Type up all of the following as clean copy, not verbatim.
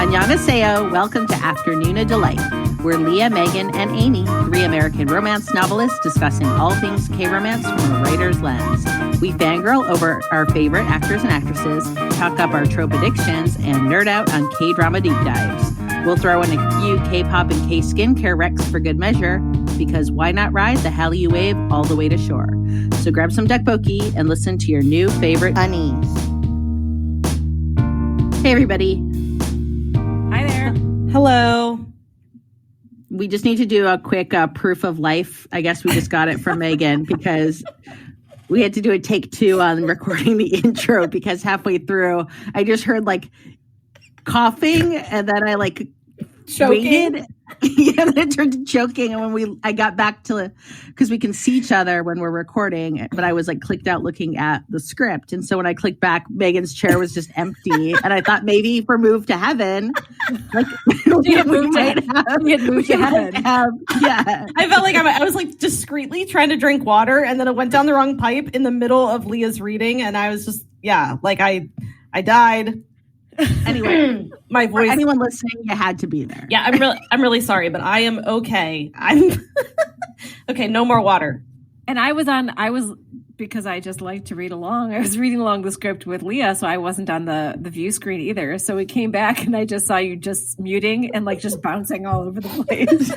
Annyeonghaseyo, welcome to Afternoona Delight. We're Leah, Megan, and Amy, three American romance novelists discussing all things K-romance from a writer's lens. We fangirl over our favorite actors and actresses, talk up our trope addictions, and nerd out on K-drama deep dives. We'll throw in a few K-pop and K-skincare recs for good measure, because why not ride the Hallyu wave all the way to shore? So grab some tteokbokki and listen to your new favorite unease. Hey, everybody. Hi there. Hello. We just need to do a quick proof of life. I guess we just got it from Megan because we had to do a take 2 on recording the intro because halfway through I just heard like coughing and then I like Choking. waited. Yeah, then it turned to choking. And when I got back to, because we can see each other when we're recording, but I was like clicked out looking at the script. And so when I clicked back, Megan's chair was just empty. And I thought maybe for Move to Heaven, like We had moved to heaven. Yeah. I felt like I was like discreetly trying to drink water and then it went down the wrong pipe in the middle of Leah's reading. And I was just, like I died. Anyway, my voice. For anyone listening, you had to be there. Yeah, I'm really sorry, but I am okay. I'm okay. No more water. And I was because I just like to read along. I was reading along the script with Leah, so I wasn't on the view screen either. So we came back and I just saw you just muting and like just bouncing all over the place.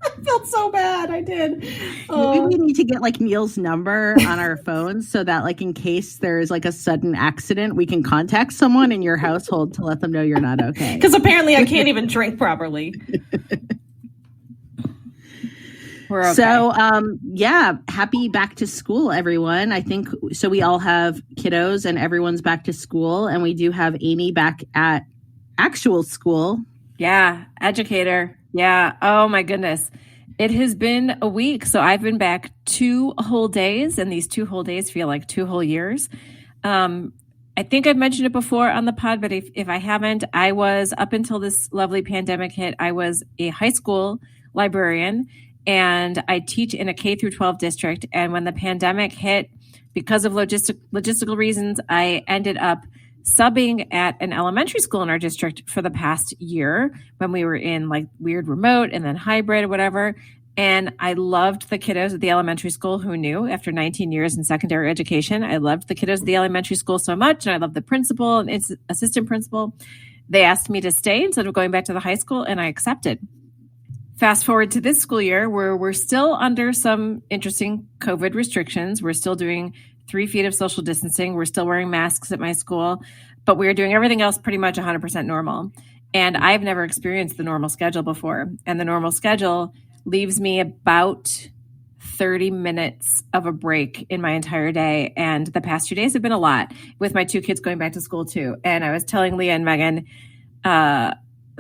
I felt so bad. I did. Maybe we need to get like Neil's number on our phones so that like in case there is like a sudden accident, we can contact someone in your household to let them know you're not okay. Because apparently I can't even drink properly. We're okay. So, happy back to school, everyone. I think so. We all have kiddos and everyone's back to school. And we do have Amy back at actual school. Yeah, educator. Yeah. Oh, my goodness. It has been a week. So I've been back 2 whole days, and these 2 whole days feel like 2 whole years. I think I've mentioned it before on the pod, but if I haven't, I was, up until this lovely pandemic hit, I was a high school librarian, and I teach in a K through 12 district. And when the pandemic hit, because of logistical reasons, I ended up subbing at an elementary school in our district for the past year when we were in like weird remote and then hybrid or whatever. And I loved the kiddos at the elementary school. Who knew? After 19 years in secondary education, I loved the kiddos at the elementary school so much. And I loved the principal and its assistant principal. They asked me to stay instead of going back to the high school, and I accepted. Fast forward to this school year where we're still under some interesting COVID restrictions. We're still doing 3 feet of social distancing. We're still wearing masks at my school, but we're doing everything else pretty much 100% normal. And I've never experienced the normal schedule before. And the normal schedule leaves me about 30 minutes of a break in my entire day. And the past 2 days have been a lot with my 2 kids going back to school too. And I was telling Leah and Megan that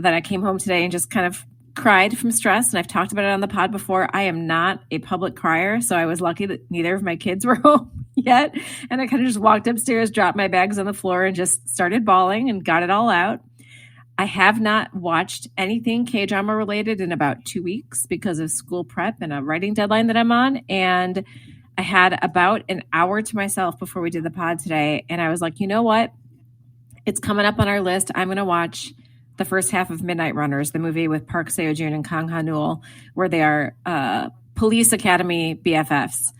I came home today and just kind of cried from stress. And I've talked about it on the pod before. I am not a public crier. So I was lucky that neither of my kids were home yet. And I kind of just walked upstairs, dropped my bags on the floor and just started bawling and got it all out. I have not watched anything K-drama related in about 2 weeks because of school prep and a writing deadline that I'm on. And I had about an hour to myself before we did the pod today. And I was like, you know what? It's coming up on our list. I'm going to watch the first half of Midnight Runners, the movie with Park Seo-joon and Kang Ha-neul, where they are police academy BFFs.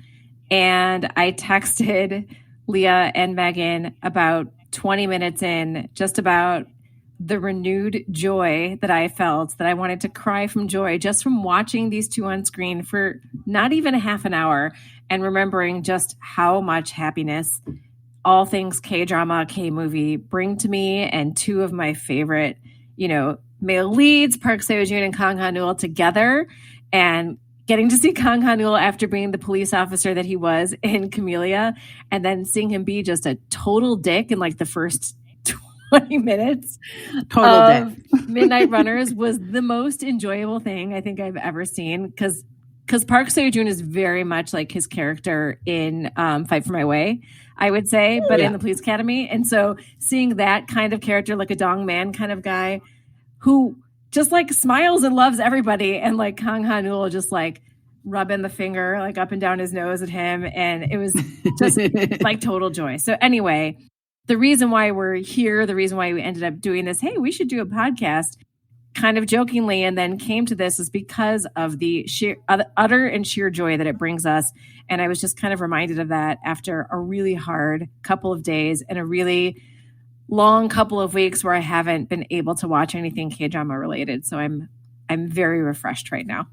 And I texted Leah and Megan about 20 minutes in, just about the renewed joy that I felt, that I wanted to cry from joy just from watching these two on screen for not even a half an hour and remembering just how much happiness all things K-drama, K-movie bring to me. And 2 of my favorite, male leads, Park Seo-joon and Kang Ha-neul, together, and getting to see Kang Ha-neul after being the police officer that he was in Camellia, and then seeing him be just a total dick in like the first 20 minutes of Midnight Runners was the most enjoyable thing I think I've ever seen, because Park Seo-joon is very much like his character in Fight for My Way, I would say, but in the Police Academy. And so seeing that kind of character, like a dong man kind of guy who just like smiles and loves everybody, and like Kang Ha-neul just like rubbing the finger like up and down his nose at him, and it was just like total joy. So anyway, the reason why we're here, the reason why we ended up doing this, hey, we should do a podcast, kind of jokingly, and then came to this, is because of the sheer utter and sheer joy that it brings us. And I was just kind of reminded of that after a really hard couple of days and a really long couple of weeks where I haven't been able to watch anything K-drama related. So I'm very refreshed right now.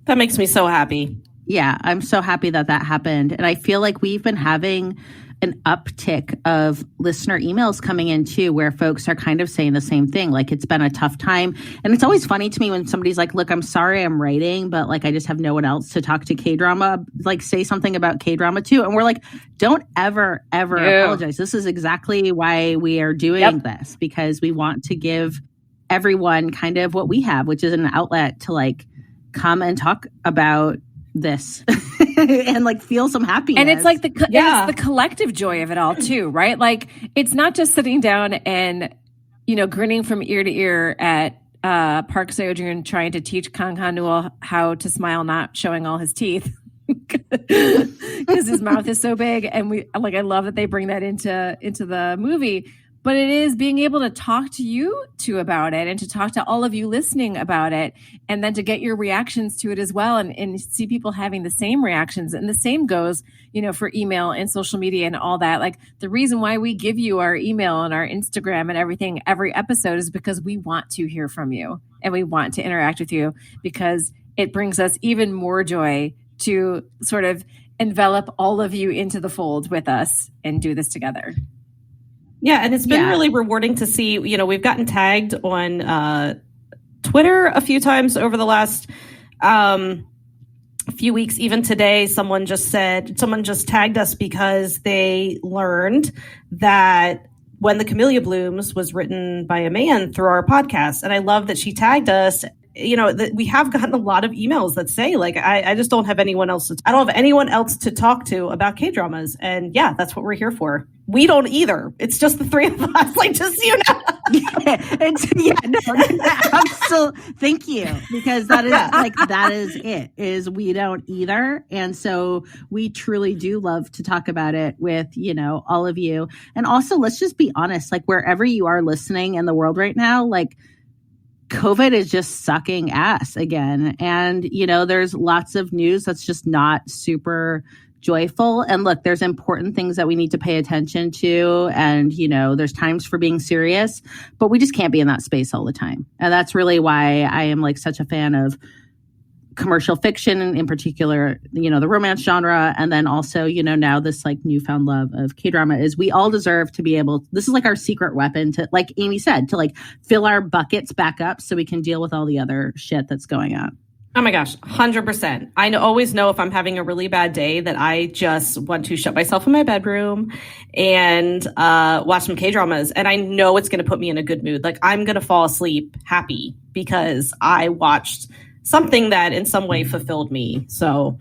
That makes me so happy. Yeah, I'm so happy that happened. And I feel like we've been having an uptick of listener emails coming in too, where folks are kind of saying the same thing. Like, it's been a tough time. And it's always funny to me when somebody's like, look, I'm sorry I'm writing, but like, I just have no one else to talk to K-drama, like say something about K-drama too. And we're like, don't ever apologize. This is exactly why we are doing this, because we want to give everyone kind of what we have, which is an outlet to like come and talk about this and like feel some happiness. And it's like it's the collective joy of it all too, right? Like, it's not just sitting down and, grinning from ear to ear at Park Seo-joon trying to teach Kang Han-nul how to smile, not showing all his teeth because his mouth is so big. And I love that they bring that into the movie. But it is being able to talk to you two about it and to talk to all of you listening about it, and then to get your reactions to it as well, and see people having the same reactions. And the same goes, for email and social media and all that. Like, the reason why we give you our email and our Instagram and everything every episode is because we want to hear from you and we want to interact with you, because it brings us even more joy to sort of envelop all of you into the fold with us and do this together. Yeah, and it's been really rewarding to see, we've gotten tagged on Twitter a few times over the last few weeks. Even today, someone just tagged us because they learned that When the Camellia Blooms was written by a man through our podcast. And I love that she tagged us. That we have gotten a lot of emails that say, like, I just don't have anyone else. I don't have anyone else to talk to about K-dramas. And yeah, that's what we're here for. We don't either. It's just the three of us, like, just so you know. I'm still, thank you, because that is it, we don't either. And so we truly do love to talk about it with, all of you. And also, let's just be honest, like, wherever you are listening in the world right now, like, COVID is just sucking ass again. And, there's lots of news that's just not super joyful. And look, there's important things that we need to pay attention to. And, there's times for being serious, but we just can't be in that space all the time. And that's really why I am like such a fan of commercial fiction, in particular, the romance genre. And then also, now this like newfound love of K-drama is we all deserve to be able, this is like our secret weapon to, like Amy said, to like fill our buckets back up so we can deal with all the other shit that's going on. Oh my gosh, 100%. I always know if I'm having a really bad day that I just want to shut myself in my bedroom and watch some K-dramas. And I know it's going to put me in a good mood. Like, I'm going to fall asleep happy because I watched something that in some way fulfilled me. So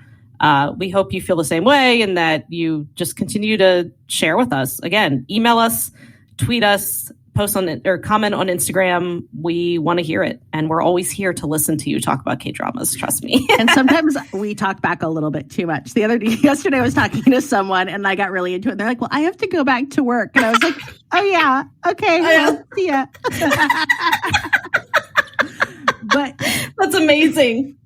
we hope you feel the same way and that you just continue to share with us. Again, email us, tweet us, post on it, or comment on Instagram. We want to hear it. And we're always here to listen to you talk about K-dramas. Trust me. And sometimes we talk back a little bit too much. Yesterday I was talking to someone and I got really into it. They're like, well, I have to go back to work. And I was like, oh yeah. Okay. Well, see ya. But that's amazing.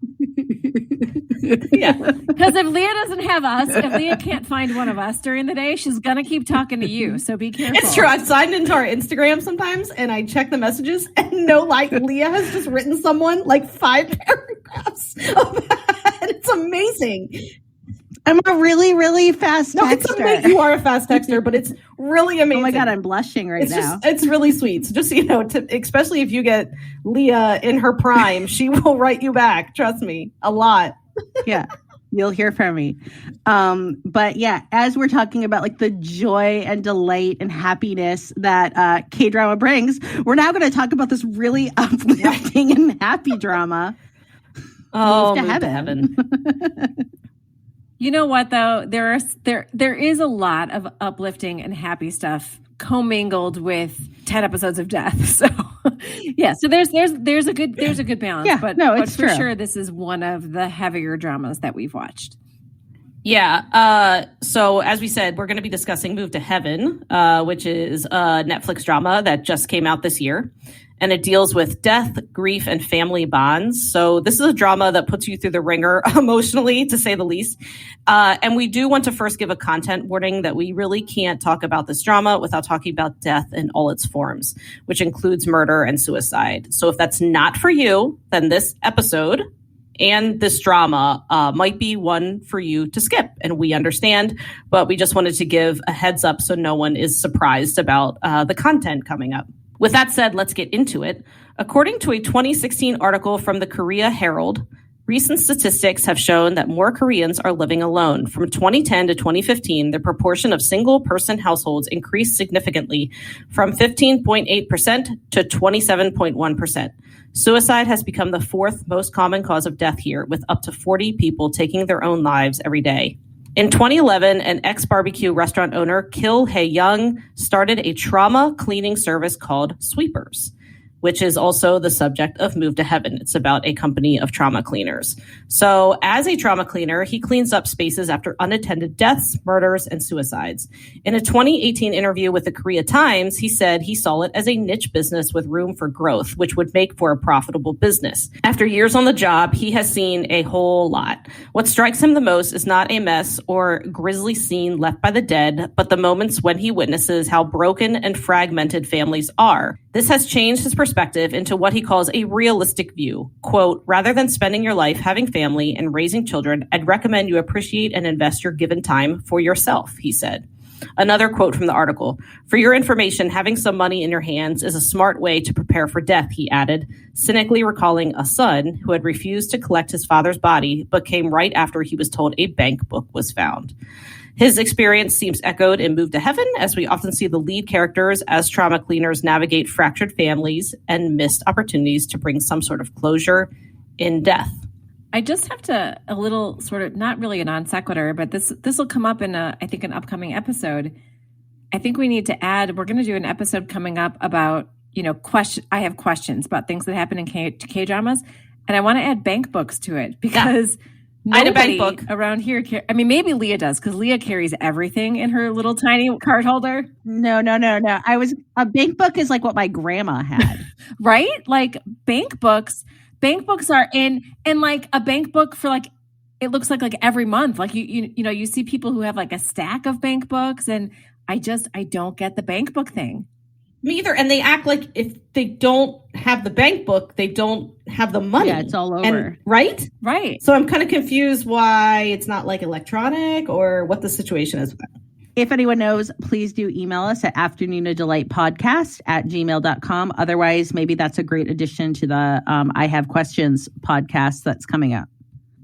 Yeah. Because if Leah doesn't have us, if Leah can't find one of us during the day, she's going to keep talking to you. So be careful. It's true. I've signed into our Instagram sometimes and I check the messages and Leah has just written someone like 5 paragraphs. And it's amazing. I'm a really, really fast texter. You are a fast texter, but it's really amazing. Oh my God, I'm blushing now. It's really sweet. So just, especially if you get Leah in her prime, she will write you back. Trust me, a lot. Yeah, you'll hear from me. But yeah, as we're talking about like the joy and delight and happiness that K-drama brings, we're now going to talk about this really uplifting and happy drama. Oh, Move to heaven. You know what though? There is a lot of uplifting and happy stuff commingled with 10 episodes of death. So yeah, so there's a good balance. Yeah, but no, it's for true. Sure this is one of the heavier dramas that we've watched. Yeah. So as we said, we're going to be discussing Move to Heaven, which is a Netflix drama that just came out this year. And it deals with death, grief, and family bonds. So this is a drama that puts you through the ringer emotionally, to say the least. And we do want to first give a content warning that we really can't talk about this drama without talking about death in all its forms, which includes murder and suicide. So if that's not for you, then this episode and this drama might be one for you to skip. And we understand, but we just wanted to give a heads up so no one is surprised about the content coming up. With that said, let's get into it. According to a 2016 article from the Korea Herald, recent statistics have shown that more Koreans are living alone. From 2010 to 2015, the proportion of single-person households increased significantly from 15.8% to 27.1%. Suicide has become the fourth most common cause of death here, with up to 40 people taking their own lives every day. In 2011, an ex-barbecue restaurant owner, Kil Hae-young, started a trauma cleaning service called Sweepers, which is also the subject of Move to Heaven. It's about a company of trauma cleaners. So as a trauma cleaner, he cleans up spaces after unattended deaths, murders, and suicides. In a 2018 interview with the Korea Times, he said he saw it as a niche business with room for growth, which would make for a profitable business. After years on the job, he has seen a whole lot. What strikes him the most is not a mess or grisly scene left by the dead, but the moments when he witnesses how broken and fragmented families are. This has changed his perspective into what he calls a realistic view. Quote, rather than spending your life having family and raising children, I'd recommend you appreciate and invest your given time for yourself, he said. Another quote from the article, for your information, having some money in your hands is a smart way to prepare for death, he added, cynically recalling a son who had refused to collect his father's body, but came right after he was told a bank book was found. His experience seems echoed in Move to Heaven, as we often see the lead characters as trauma cleaners navigate fractured families and missed opportunities to bring some sort of closure in death. I just have to, a little sort of, not really a non sequitur, but this will come up in I think an upcoming episode. I think we need to add, we're going to do an episode coming up about, I have questions about things that happen in K-dramas, and I want to add bank books to it because I had a bank book around here. I mean, maybe Leah does because Leah carries everything in her little tiny card holder. No. A bank book is like what my grandma had. Right? Like bank books are in like a bank book for like, it looks like every month. Like you see people who have like a stack of bank books, and I don't get the bank book thing. Me either. And they act like if they don't have the bank book, they don't have the money. Yeah, it's all over. Right? Right. So I'm kind of confused why it's not like electronic or what the situation is with that. If anyone knows, please do email us at afternoonaddelightpodcast@gmail.com. Otherwise, maybe that's a great addition to the I Have Questions podcast that's coming up.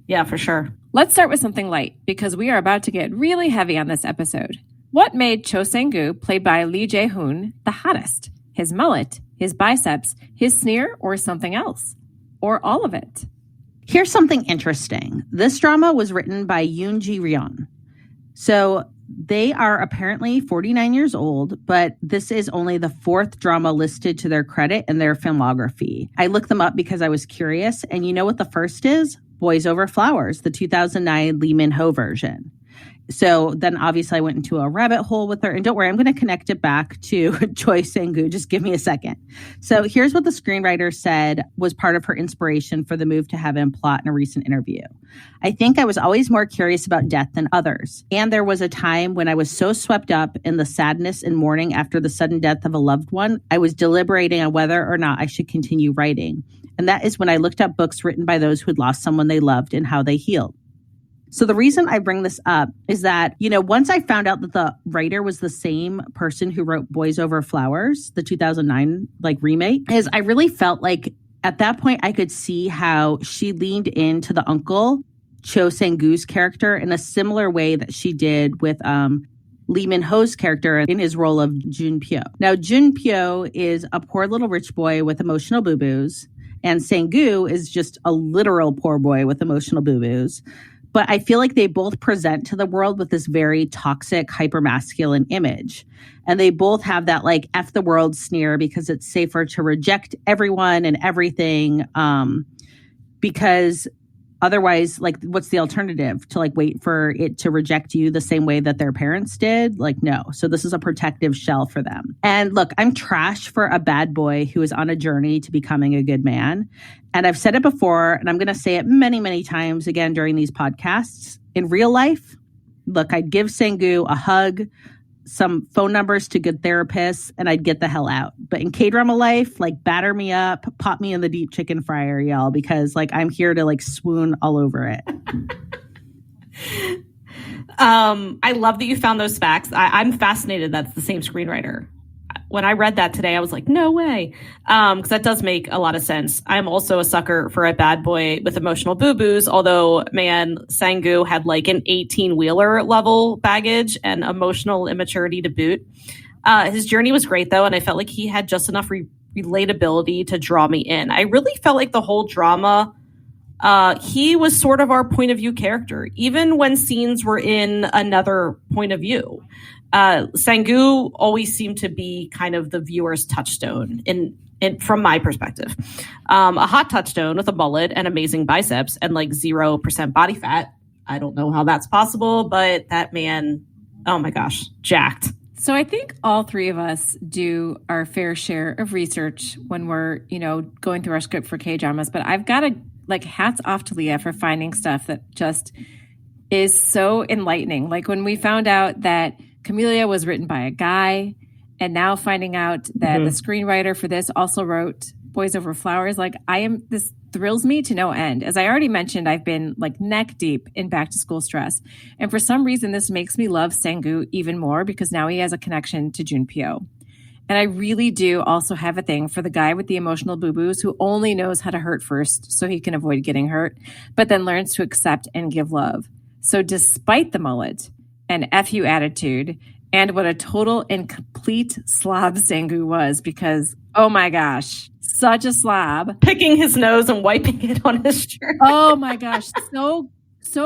Yeah, for sure. Let's start with something light because we are about to get really heavy on this episode. What made Cho Sang-gu, played by Lee Jae-hoon, the hottest? His mullet, his biceps, his sneer, or something else? Or all of it? Here's something interesting. This drama was written by Yoon Ji-ryeon. So they are apparently 49 years old, but this is only the fourth drama listed to their credit in their filmography. I looked them up because I was curious, and you know what the first is? Boys Over Flowers, the 2009 Lee Min-ho version. So then obviously I went into a rabbit hole with her. And don't worry, I'm going to connect it back to Choi Sang-gu. Just give me a second. So here's what the screenwriter said was part of her inspiration for the Move to Heaven plot in a recent interview. I think I was always more curious about death than others. And there was a time when I was so swept up in the sadness and mourning after the sudden death of a loved one, I was deliberating on whether or not I should continue writing. And that is when I looked up books written by those who had lost someone they loved and how they healed. So the reason I bring this up is that, once I found out that the writer was the same person who wrote Boys Over Flowers, the 2009 remake, is I really felt like at that point I could see how she leaned into the uncle, Cho Sang-gu's character, in a similar way that she did with Lee Min-ho's character in his role of Jun-pyo. Now, Jun-pyo is a poor little rich boy with emotional boo-boos, and Sang-gu is just a literal poor boy with emotional boo-boos. But I feel like they both present to the world with this very toxic, hypermasculine image. And they both have that F the world sneer because it's safer to reject everyone and everything because otherwise, like, what's the alternative? To like wait for it to reject you the same way that their parents did? Like, no. So this is a protective shell for them. And look, I'm trash for a bad boy who is on a journey to becoming a good man. And I've said it before, and I'm going to say it many, many times again during these podcasts. In real life, look, I'd give Sang-gu a hug, some phone numbers to good therapists, and I'd get the hell out. But in K-drama life, like, batter me up, pop me in the deep chicken fryer, y'all, because like I'm here to like swoon all over it. I love that you found those facts. I'm fascinated that's the same screenwriter. When I read that today, I was like, no way. Because that does make a lot of sense. I'm also a sucker for a bad boy with emotional boo-boos, although, man, Sang-gu had like an 18-wheeler level baggage and emotional immaturity to boot. His journey was great, though, and I felt like he had just enough relatability to draw me in. I really felt like the whole drama, he was sort of our point of view character, even when scenes were in another point of view. Sang-gu always seemed to be kind of the viewer's touchstone in from my perspective. A hot touchstone with a mullet and amazing biceps and like 0% body fat. I don't know how that's possible, but that man, oh my gosh, jacked. So I think all three of us do our fair share of research when we're, going through our script for K-dramas. But I've got to like hats off to Leah for finding stuff that just is so enlightening. Like when we found out that Camellia was written by a guy, and now finding out that the screenwriter for this also wrote Boys Over Flowers. Like this thrills me to no end. As I already mentioned, I've been like neck deep in back to school stress. And for some reason, this makes me love Sang-gu even more because now he has a connection to Junpyo. And I really do also have a thing for the guy with the emotional boo-boos who only knows how to hurt first so he can avoid getting hurt, but then learns to accept and give love. So despite the mullet and FU attitude, and what a total and complete slob Sang-gu was, because, oh my gosh, such a slob. Picking his nose and wiping it on his shirt. Oh my gosh, so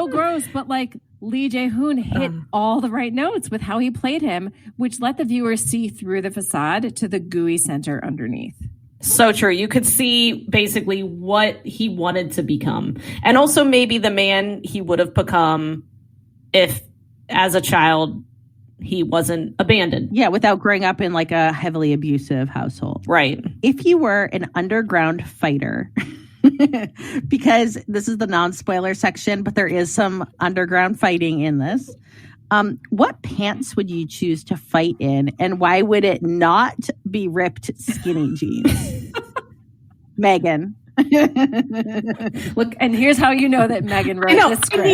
gross. But like Lee Jae-hoon hit all the right notes with how he played him, which let the viewer see through the facade to the gooey center underneath. So true. You could see basically what he wanted to become. And also maybe the man he would have become if, as a child, he wasn't abandoned. Yeah, without growing up in like a heavily abusive household. Right. If you were an underground fighter, because this is the non-spoiler section, but there is some underground fighting in this, what pants would you choose to fight in, and why would it not be ripped skinny jeans? Megan. Look, and here's how you know that Megan wrote the script.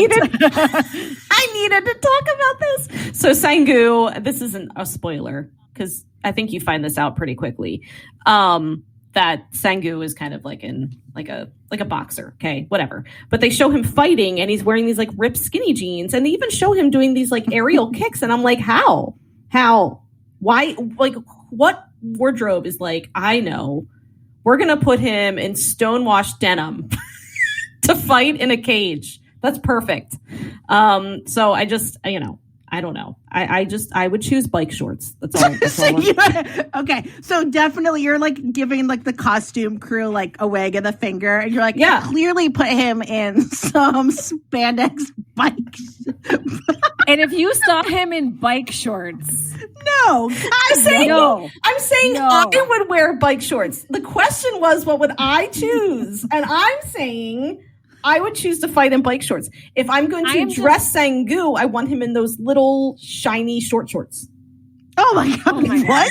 I needed to talk about this. So Sang-gu, this isn't a spoiler because I think you find this out pretty quickly. That Sang-gu is kind of like in like a boxer, okay, whatever. But they show him fighting, and he's wearing these like ripped skinny jeans, and they even show him doing these like aerial kicks, and I'm like, how, why, like, what wardrobe is like? I know. We're going to put him in stonewashed denim to fight in a cage. That's perfect. So I just, I don't know. I would choose bike shorts. That's all. Okay. So definitely you're like giving like the costume crew like a wag of the finger, and you're like, yeah, clearly put him in some spandex bikes. And if you saw him in bike shorts, no, I'm saying no. I would wear bike shorts. The question was, what would I choose? And I'm saying I would choose to fight in bike shorts. If I'm going to dress Sang-gu, I want him in those little shiny shorts. Oh my God. Oh my what? God.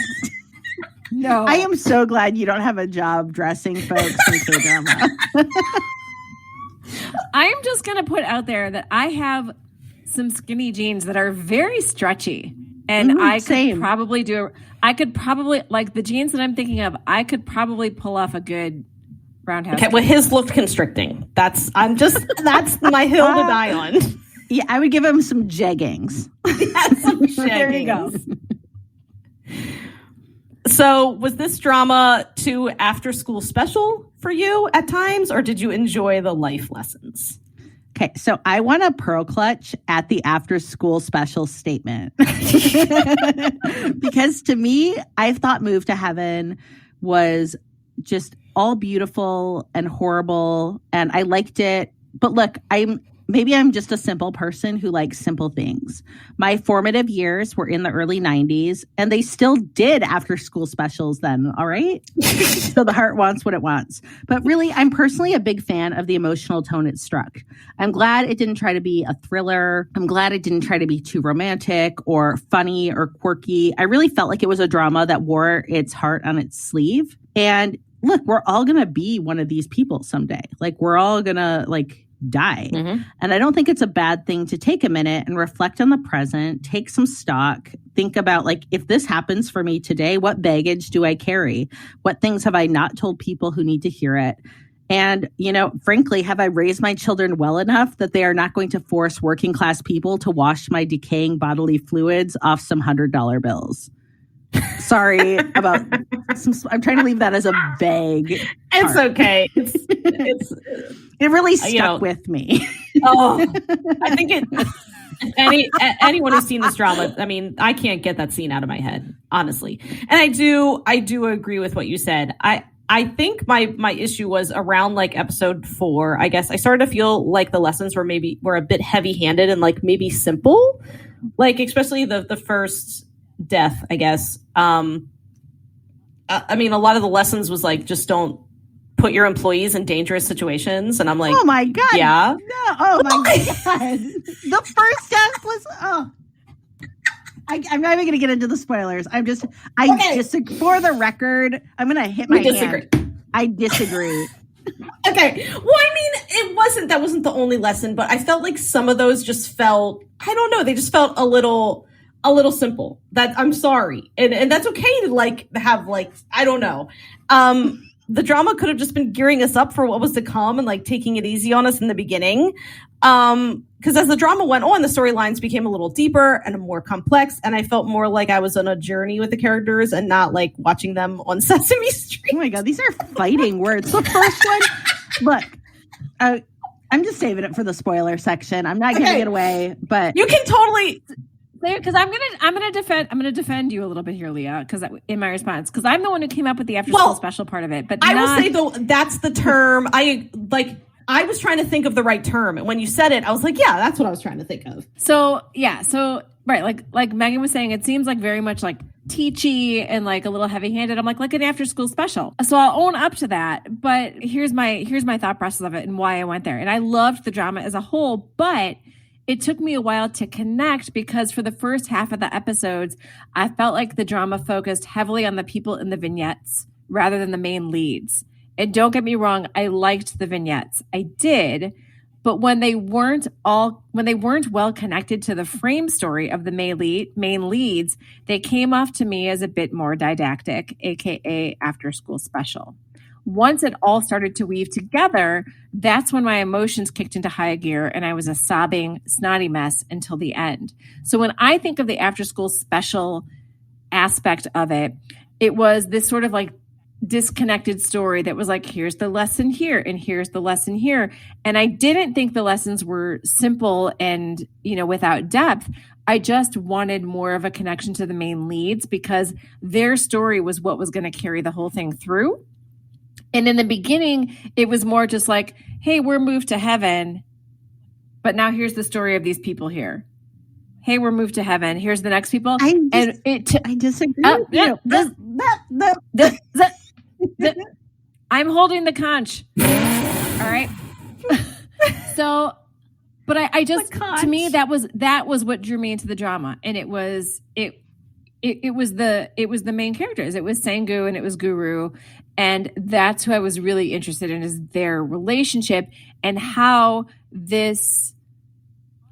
No. I am so glad you don't have a job dressing folks in K-drama. I'm just going to put out there that I have some skinny jeans that are very stretchy. And I could probably, like the jeans that I'm thinking of, I could probably pull off a good roundhouse. Okay, well, his looked constricting. That's my hill to die on. Yeah, I would give him some jeggings. Yeah, some jeggings. There you go. So was this drama too after school special for you at times, or did you enjoy the life lessons? Okay, so I want a pearl clutch at the after school special statement. Because to me, I thought Move to Heaven was just all beautiful and horrible, and I liked it But look, maybe I'm just a simple person who likes simple things. My formative years were in the early 90s, and they still did after school specials then, all right? So the heart wants what it wants. But really, I'm personally a big fan of the emotional tone it struck. I'm glad it didn't try to be a thriller. I'm glad it didn't try to be too romantic or funny or quirky. I really felt like it was a drama that wore its heart on its sleeve. And look, we're all going to be one of these people someday. Like, we're all going to, like, die. Mm-hmm. And I don't think it's a bad thing to take a minute and reflect on the present, take some stock, think about, like, if this happens for me today, what baggage do I carry? What things have I not told people who need to hear it? And, you know, frankly, have I raised my children well enough that they are not going to force working class people to wash my decaying bodily fluids off some $100 bills? Sorry about I'm trying to leave that as a vague. It's part. Okay. It really stuck with me. Oh, I think anyone who's seen this drama, I mean, I can't get that scene out of my head, honestly. And I do agree with what you said. I think my issue was around like episode 4. I guess I started to feel like the lessons were a bit heavy-handed and like maybe simple, like especially the first death, I guess. I mean, a lot of the lessons was like, just don't put your employees in dangerous situations. And I'm like, oh my God. Yeah. No, oh my God. The first death was, I'm not even going to get into the spoilers. I disagree. For the record, I'm going to hit my hand. I disagree. Okay. Well, I mean, that wasn't the only lesson, but I felt like some of those just felt, I don't know, they just felt a little simple. That I'm sorry. And that's okay to like have like, I don't know. The drama could have just been gearing us up for what was to come and like taking it easy on us in the beginning. Because as the drama went on, the storylines became a little deeper and more complex. And I felt more like I was on a journey with the characters and not like watching them on Sesame Street. Oh my God, these are fighting words. The first one, look, I'm just saving it for the spoiler section. I'm not giving it away, but you can totally. Because I'm gonna defend you a little bit here, Leah. Because in my response, because I'm the one who came up with the after school special part of it. But I will say though, that's the term. I was trying to think of the right term, and when you said it, I was like, yeah, that's what I was trying to think of. So right, like Megan was saying, it seems like very much like teachy and like a little heavy-handed. I'm like an after school special. So I'll own up to that. But here's my thought process of it and why I went there. And I loved the drama as a whole, but it took me a while to connect because for the first half of the episodes, I felt like the drama focused heavily on the people in the vignettes rather than the main leads. And don't get me wrong, I liked the vignettes. I did. But when they weren't well connected to the frame story of the main leads, they came off to me as a bit more didactic, aka after school special. Once it all started to weave together, that's when my emotions kicked into high gear and I was a sobbing, snotty mess until the end. So when I think of the after school special aspect of it, it was this sort of like disconnected story that was like, here's the lesson here and here's the lesson here. And I didn't think the lessons were simple and, without depth. I just wanted more of a connection to the main leads because their story was what was going to carry the whole thing through. And in the beginning, it was more just like, hey, we're moved to heaven, but now here's the story of these people here. Hey, we're moved to heaven. Here's the next people. I disagree. I'm holding the conch. All right. So, but I just, to me, that was what drew me into the drama. And it was the main characters. It was Sangu and it was Guru. And that's who I was really interested in, is their relationship and how this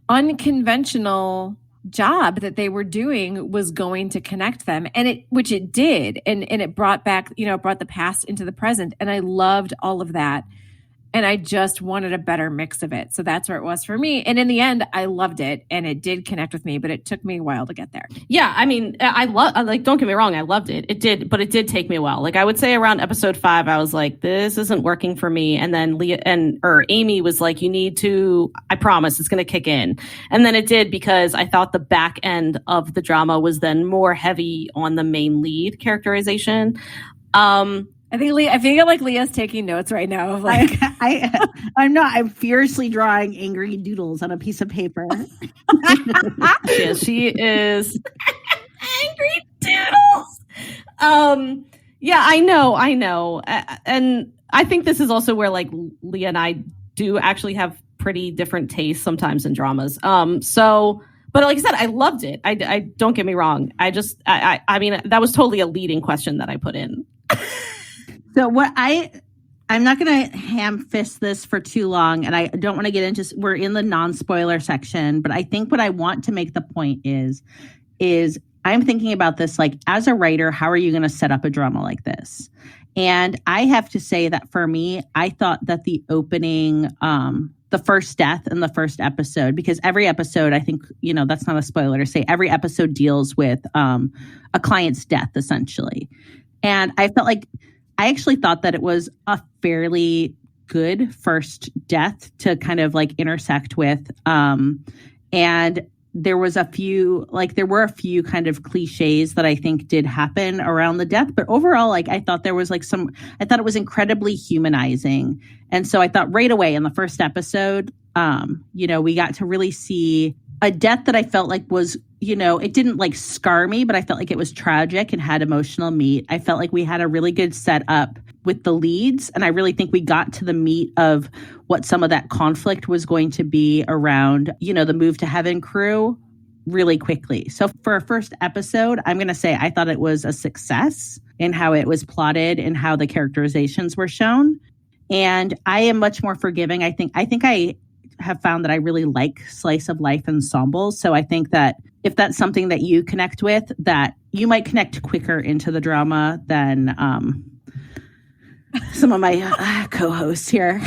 unconventional job that they were doing was going to connect them. And which it did. And it brought back, brought the past into the present. And I loved all of that. And I just wanted a better mix of it. So that's where it was for me. And in the end, I loved it. And it did connect with me, but it took me a while to get there. Yeah. I mean, don't get me wrong. I loved it. It did, but it did take me a while. Like I would say around episode 5, I was like, this isn't working for me. And then Amy was like, you need to, I promise it's going to kick in. And then it did, because I thought the back end of the drama was then more heavy on the main lead characterization. I think like Leah's taking notes right now of like I'm not. I'm fiercely drawing angry doodles on a piece of paper. Yeah, she is angry doodles. Yeah, I know. And I think this is also where like Leah and I do actually have pretty different tastes sometimes in dramas. But like I said, I loved it. I don't get me wrong. I mean, that was totally a leading question that I put in. So I'm not going to ham fist this for too long, and I don't want to get into, we're in the non-spoiler section, but I think what I want to make the point is I'm thinking about this, like, as a writer, how are you going to set up a drama like this? And I have to say that for me, I thought that the opening, the first death in the first episode, because every episode, I think, that's not a spoiler to say, every episode deals with a client's death, essentially. And I actually thought that it was a fairly good first death to kind of like intersect with. And there were a few kind of cliches that I think did happen around the death. But overall, like, I thought there was like I thought it was incredibly humanizing. And so I thought right away in the first episode, we got to really see a death that I felt like was, it didn't like scar me, but I felt like it was tragic and had emotional meat. I felt like we had a really good setup with the leads. And I really think we got to the meat of what some of that conflict was going to be around, the Move to Heaven crew really quickly. So for a first episode, I'm going to say I thought it was a success in how it was plotted and how the characterizations were shown. And I am much more forgiving. I think I have found that I really like slice of life ensembles. So I think that if that's something that you connect with, that you might connect quicker into the drama than some of my co-hosts here.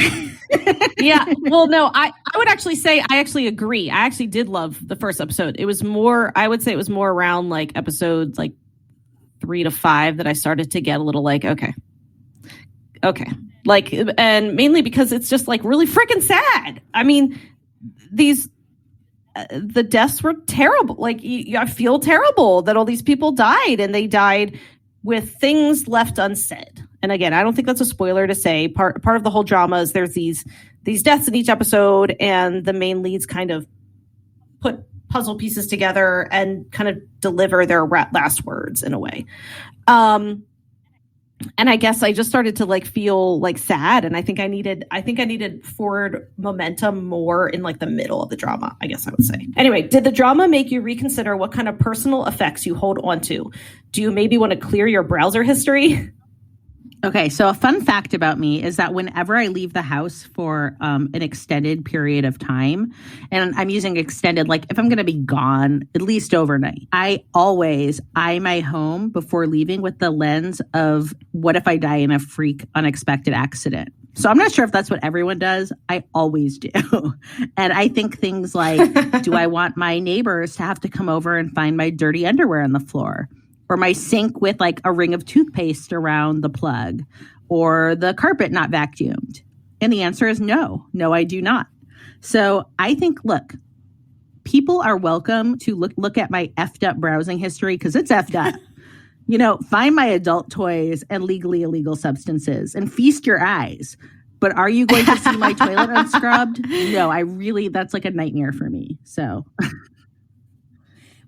Yeah. Well, no, I would actually say I actually agree. I actually did love the first episode. It was more, I would say it was more around like episodes like 3 to 5 that I started to get a little like, okay. Like, and mainly because it's just like really freaking sad. I mean, the deaths were terrible. Like, I feel terrible that all these people died, and they died with things left unsaid. And again, I don't think that's a spoiler to say. Part of the whole drama is there's these deaths in each episode, and the main leads kind of put puzzle pieces together and kind of deliver their last words in a way. And I guess I just started to like feel like sad, and I think I needed forward momentum more in like the middle of the drama, I guess I would say. Anyway, did the drama make you reconsider what kind of personal effects you hold on to? Do you maybe want to clear your browser history? Okay, so a fun fact about me is that whenever I leave the house for an extended period of time, and I'm using extended, like if I'm going to be gone at least overnight, I always eye my home before leaving with the lens of what if I die in a freak unexpected accident. So I'm not sure if that's what everyone does. I always do. And I think things like, do I want my neighbors to have to come over and find my dirty underwear on the floor? Or my sink with like a ring of toothpaste around the plug, or the carpet not vacuumed? And the answer is no. No, I do not. So I think, look, people are welcome to look at my effed up browsing history, because it's effed up. Find my adult toys and legally illegal substances and feast your eyes. But are you going to see my toilet unscrubbed? No, that's like a nightmare for me. So,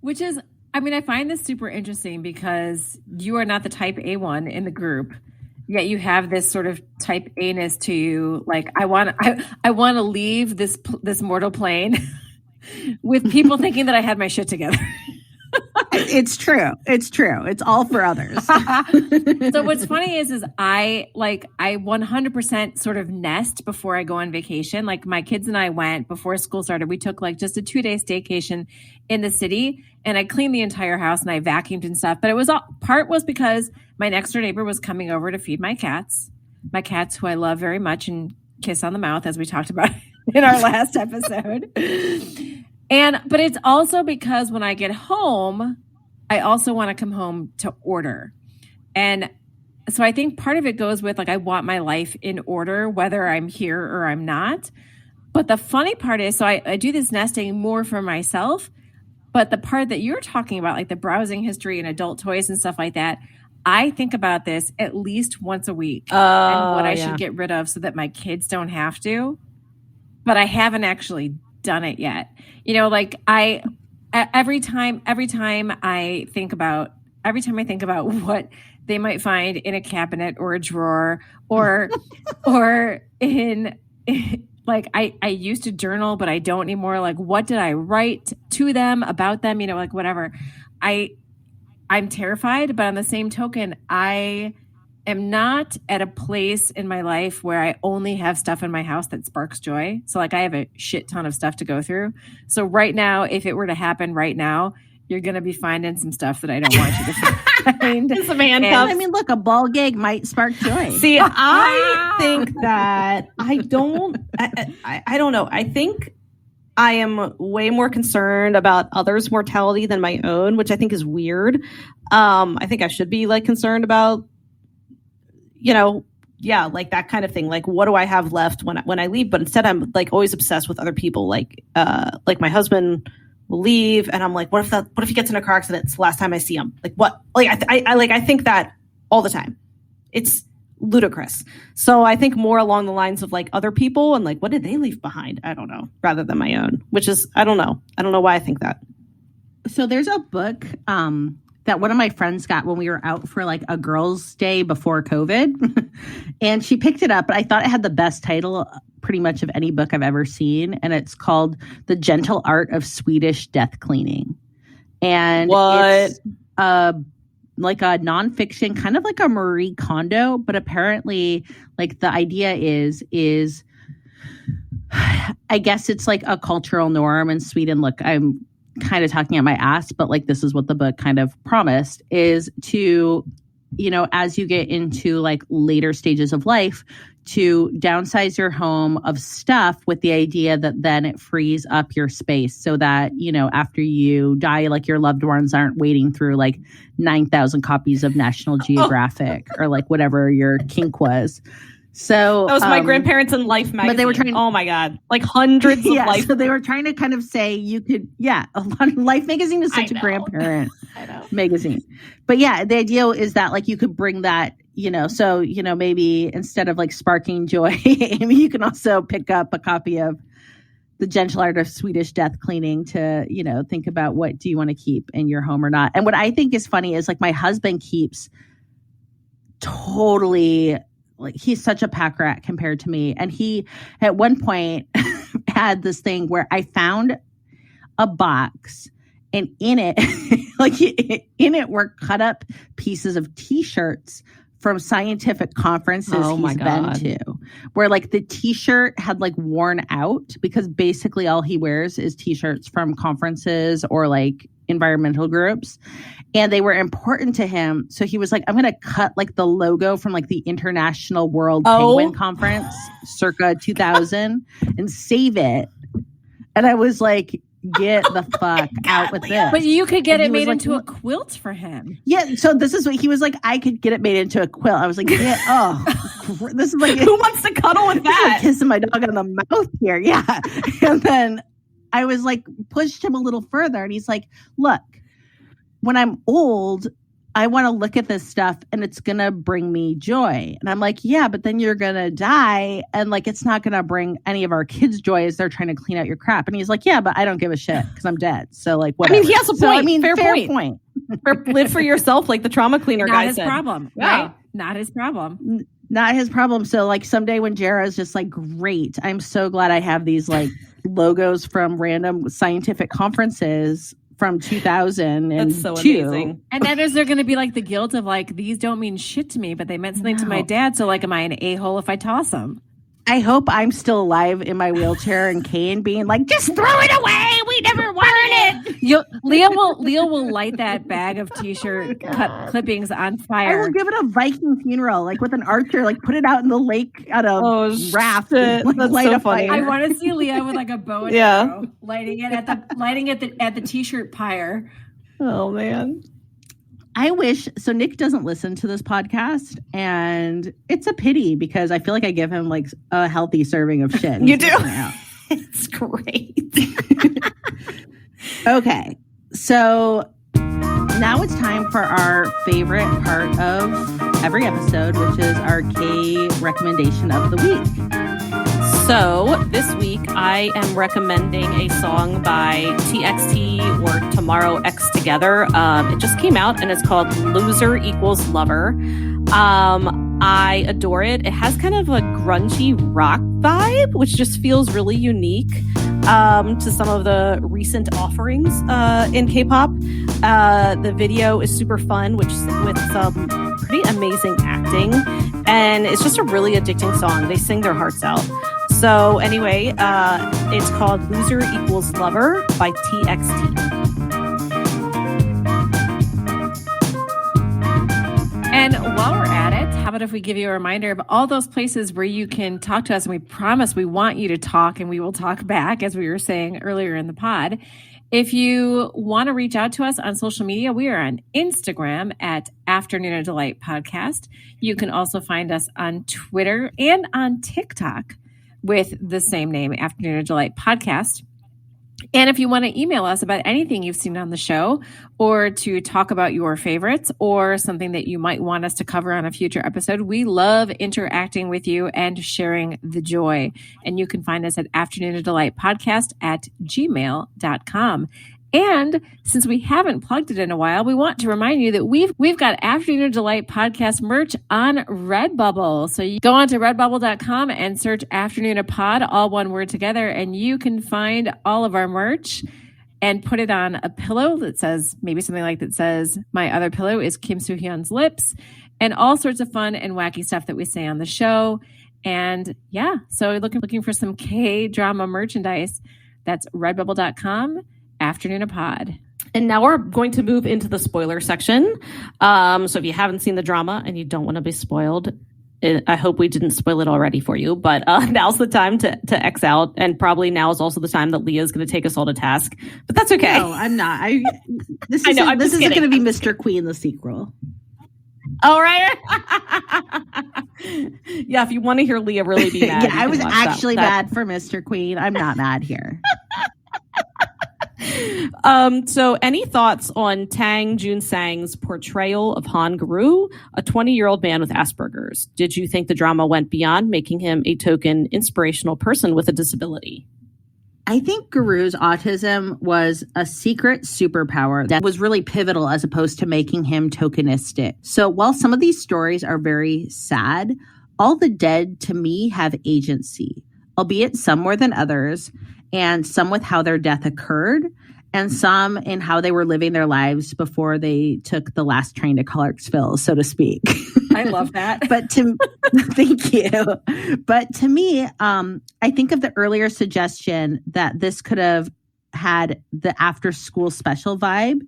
which is, I mean, I find this super interesting because you are not the type A one in the group, yet you have this sort of type A-ness to you. Like, I want to leave this mortal plane with people thinking that I had my shit together. It's true. It's all for others. So what's funny is I 100% sort of nest before I go on vacation. Like, my kids and I went before school started. We took like just a 2-day staycation in the city, and I cleaned the entire house and I vacuumed and stuff. But it was part was because my next door neighbor was coming over to feed my cats who I love very much and kiss on the mouth, as we talked about in our last episode. But it's also because when I get home, I also want to come home to order. And so I think part of it goes with like, I want my life in order, whether I'm here or I'm not. But the funny part is, so I do this nesting more for myself. But the part that you're talking about, like the browsing history and adult toys and stuff like that, I think about this at least once a week and what I should get rid of so that my kids don't have to. But I haven't actually done it yet. Like every time I think about what they might find in a cabinet or a drawer or in like I used to journal, but I don't anymore. Like, what did I write to them about them? Like whatever. I'm terrified, but on the same token, I am not at a place in my life where I only have stuff in my house that sparks joy. So like I have a shit ton of stuff to go through. So right now, if it were to happen right now, you're going to be finding some stuff that I don't want you to find. Some handcuffs. I mean, look, a ball gag might spark joy. See, I think that I don't know. I think I am way more concerned about others' mortality than my own, which I think is weird. I think I should be like concerned about, like that kind of thing. Like, what do I have left when I leave? But instead, I'm like always obsessed with other people. Like my husband will leave, and I'm like, what if he gets in a car accident? It's the last time I see him. Like what? Like I think that all the time. It's ludicrous. So I think more along the lines of like other people and like, what did they leave behind? I don't know, rather than my own, which is, I don't know why I think that. So there's a book that one of my friends got when we were out for like a girls' day before COVID. And she picked it up, but I thought it had the best title pretty much of any book I've ever seen. And it's called The Gentle Art of Swedish Death Cleaning. And it's like a nonfiction, kind of like a Marie Kondo, but apparently like the idea is I guess it's like a cultural norm in Sweden. Look, I'm kind of talking at my ass, but like this is what the book kind of promised is to, as you get into like later stages of life, to downsize your home of stuff with the idea that then it frees up your space so that, after you die, like your loved ones aren't waiting through like 9,000 copies of National Geographic or like whatever your kink was. So that was my grandparents in Life magazine. But they were trying. Oh my god, like hundreds of Life. So they were trying to kind of say you could. Yeah, a lot of Life magazine is such a grandparent magazine. But yeah, the idea is that like you could bring that. So maybe instead of like sparking joy, Amy, you can also pick up a copy of The Gentle Art of Swedish Death Cleaning to think about what do you want to keep in your home or not. And what I think is funny is like my husband keeps totally. Like he's such a pack rat compared to me. And he at one point had this thing where I found a box and in it were cut up pieces of t-shirts from scientific conferences he's been to, where like the t-shirt had like worn out because basically all he wears is t-shirts from conferences or like environmental groups. And they were important to him. So he was like, I'm going to cut like the logo from like the International World Penguin Conference circa 2000 and save it. And I was like, get the fuck out with this. But you could get it made into a quilt for him. Yeah. So this is what he was like, I could get it made into a quilt. I was like, yeah, this is like, who wants to cuddle with that? Like kissing my dog on the mouth here. Yeah. And then I was like, pushed him a little further. And he's like, look, when I'm old, I want to look at this stuff and it's going to bring me joy. And I'm like, yeah, but then you're going to die. And like, it's not going to bring any of our kids joy as they're trying to clean out your crap. And he's like, yeah, but I don't give a shit because I'm dead. So like, whatever. I mean, he has a point. So, I mean, fair point. Live for yourself, like the trauma cleaner guy said. Not his problem, right? Not his problem. Not his problem. So like someday when Jara's just like, great, I'm so glad I have these like logos from random scientific conferences from 2002. That's so amazing. And then is there going to be like the guilt of like, these don't mean shit to me, but they meant something to my dad. So like, am I an a-hole if I toss them? I hope I'm still alive in my wheelchair and Kane being like, just throw it away. We never wanted it. Leo will light that bag of t-shirt clippings on fire. I will give it a Viking funeral, like with an archer, like put it out in the lake on a raft. And, like, that's light so a funny. fire. I want to see Leo with like a bow and arrow, lighting it at the t-shirt pyre. Oh man. I wish, so Nick doesn't listen to this podcast, and it's a pity because I feel like I give him like a healthy serving of shit. You do? It's great. Okay. So now it's time for our favorite part of every episode, which is our K recommendation of the week. So this week I am recommending a song by TXT or Tomorrow X Together. It just came out and it's called Loser Equals Lover. I adore it. It has kind of a grungy rock vibe, which just feels really unique to some of the recent offerings in K-pop. The video is super fun, with some pretty amazing acting, and it's just a really addicting song. They sing their hearts out. So anyway, it's called Loser Equals Lover by TXT. And while we're at it, how about if we give you a reminder of all those places where you can talk to us, and we promise we want you to talk and we will talk back, as we were saying earlier in the pod. If you want to reach out to us on social media, we are on Instagram at Afternoona Delight Podcast. You can also find us on Twitter and on TikTok with the same name, Afternoona Delight Podcast. And if you want to email us about anything you've seen on the show, or to talk about your favorites, or something that you might want us to cover on a future episode, we love interacting with you and sharing the joy. And you can find us at afternoonaddelightpodcast@gmail.com. And since we haven't plugged it in a while, we want to remind you that we've got Afternoona Delight podcast merch on Redbubble. So you go on to redbubble.com and search Afternoona Pod, all one word together, and you can find all of our merch and put it on a pillow that says, maybe something like that says, "My other pillow is Kim Soo-hyun's lips," and all sorts of fun and wacky stuff that we say on the show. And yeah, so looking for some K-drama merchandise, that's redbubble.com. Afternoona Pod. And now we're going to move into the spoiler section. So if you haven't seen the drama and you don't want to be spoiled, I hope we didn't spoil it already for you. But now's the time to X out. And probably now is also the time that Leah's going to take us all to task. But that's okay. No, I'm not. This isn't going to be Mr. Queen, the sequel. All right. Yeah, if you want to hear Leah really be mad. Yeah, I was actually mad for Mr. Queen. I'm not mad here. So any thoughts on Tang Junsang's portrayal of Han Guru, a 20-year-old man with Asperger's? Did you think the drama went beyond making him a token inspirational person with a disability? I think Guru's autism was a secret superpower that was really pivotal as opposed to making him tokenistic. So while some of these stories are very sad, all the dead to me have agency, albeit some more than others, and some with how their death occurred, and some in how they were living their lives before they took the last train to Clarksville, so to speak. I love that. Thank you. But to me, I think of the earlier suggestion that this could have had the after school special vibe.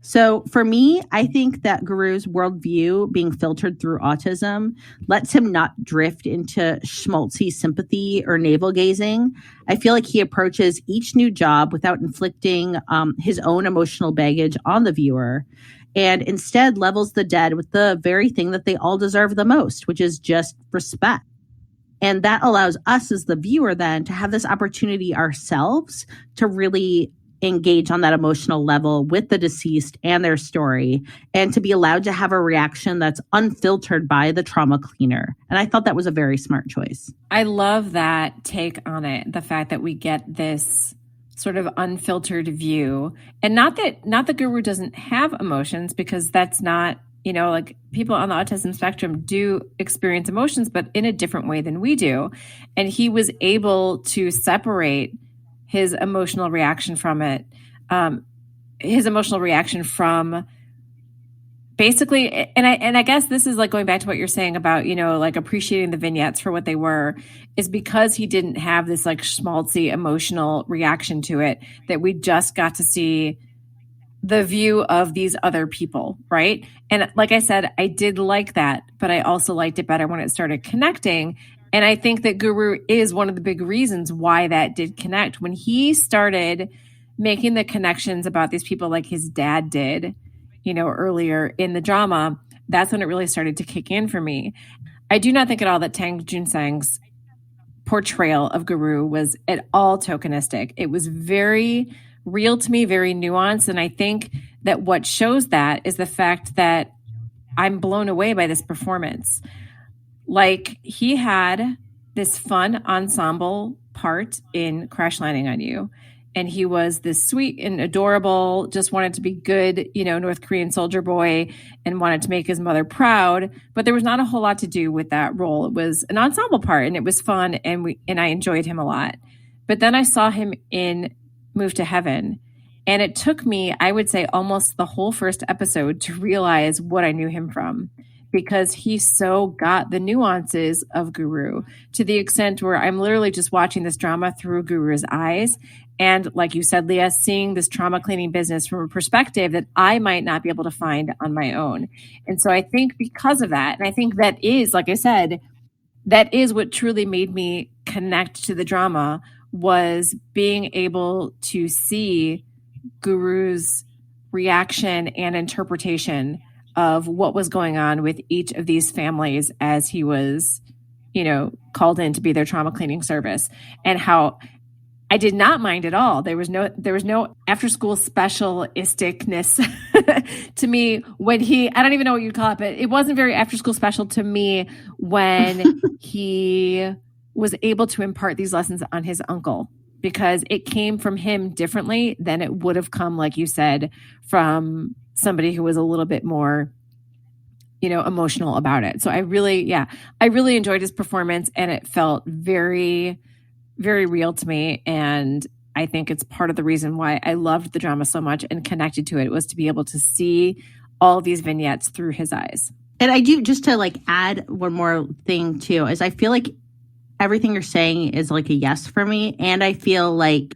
So for me, I think that Guru's worldview being filtered through autism lets him not drift into schmaltzy sympathy or navel gazing. I feel like he approaches each new job without inflicting his own emotional baggage on the viewer, and instead levels the dead with the very thing that they all deserve the most, which is just respect. And that allows us as the viewer then to have this opportunity ourselves to really engage on that emotional level with the deceased and their story, and to be allowed to have a reaction that's unfiltered by the trauma cleaner. And I thought that was a very smart choice. I love that take on it. The fact that we get this sort of unfiltered view, and not that Guru doesn't have emotions, because that's not, like people on the autism spectrum do experience emotions, but in a different way than we do. And he was able to separate his emotional reaction from it, basically, and I guess this is like going back to what you're saying about, like appreciating the vignettes for what they were, is because he didn't have this like schmaltzy emotional reaction to it, that we just got to see the view of these other people, right? And like I said, I did like that, but I also liked it better when it started connecting. And I think that Guru is one of the big reasons why that did connect. When he started making the connections about these people like his dad did, earlier in the drama, that's when it really started to kick in for me. I do not think at all that Tang Junsang's portrayal of Guru was at all tokenistic. It was very real to me, very nuanced. And I think that what shows that is the fact that I'm blown away by this performance. Like, he had this fun ensemble part in Crash Landing on You. And he was this sweet and adorable, just wanted to be good, North Korean soldier boy and wanted to make his mother proud. But there was not a whole lot to do with that role. It was an ensemble part and it was fun and I enjoyed him a lot. But then I saw him in Move to Heaven. And it took me, I would say, almost the whole first episode to realize what I knew him from, because he so got the nuances of Guru to the extent where I'm literally just watching this drama through Guru's eyes. And like you said, Leah, seeing this trauma cleaning business from a perspective that I might not be able to find on my own. And so I think because of that, and I think that is, like I said, that is what truly made me connect to the drama, was being able to see Guru's reaction and interpretation of what was going on with each of these families as he was, called in to be their trauma cleaning service, and how I did not mind at all. There was no after school specialisticness to me when I don't even know what you'd call it, but it wasn't very after school special to me when he was able to impart these lessons on his uncle, because it came from him differently than it would have come, like you said, from somebody who was a little bit more, emotional about it. So I really enjoyed his performance, and it felt very, very real to me. And I think it's part of the reason why I loved the drama so much and connected to it, was to be able to see all these vignettes through his eyes. And I do, just to add one more thing too, is I feel like everything you're saying is a yes for me. And I feel like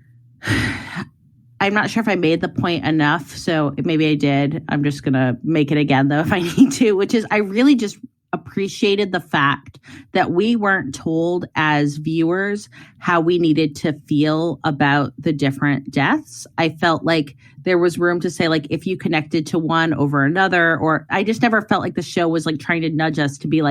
I'm not sure if I made the point enough. So maybe I did. I'm just going to make it again, though, if I need to, which is I really just appreciated the fact that we weren't told as viewers how we needed to feel about the different deaths. I felt like there was room to say, if you connected to one over another, or I just never felt like the show was trying to nudge us to be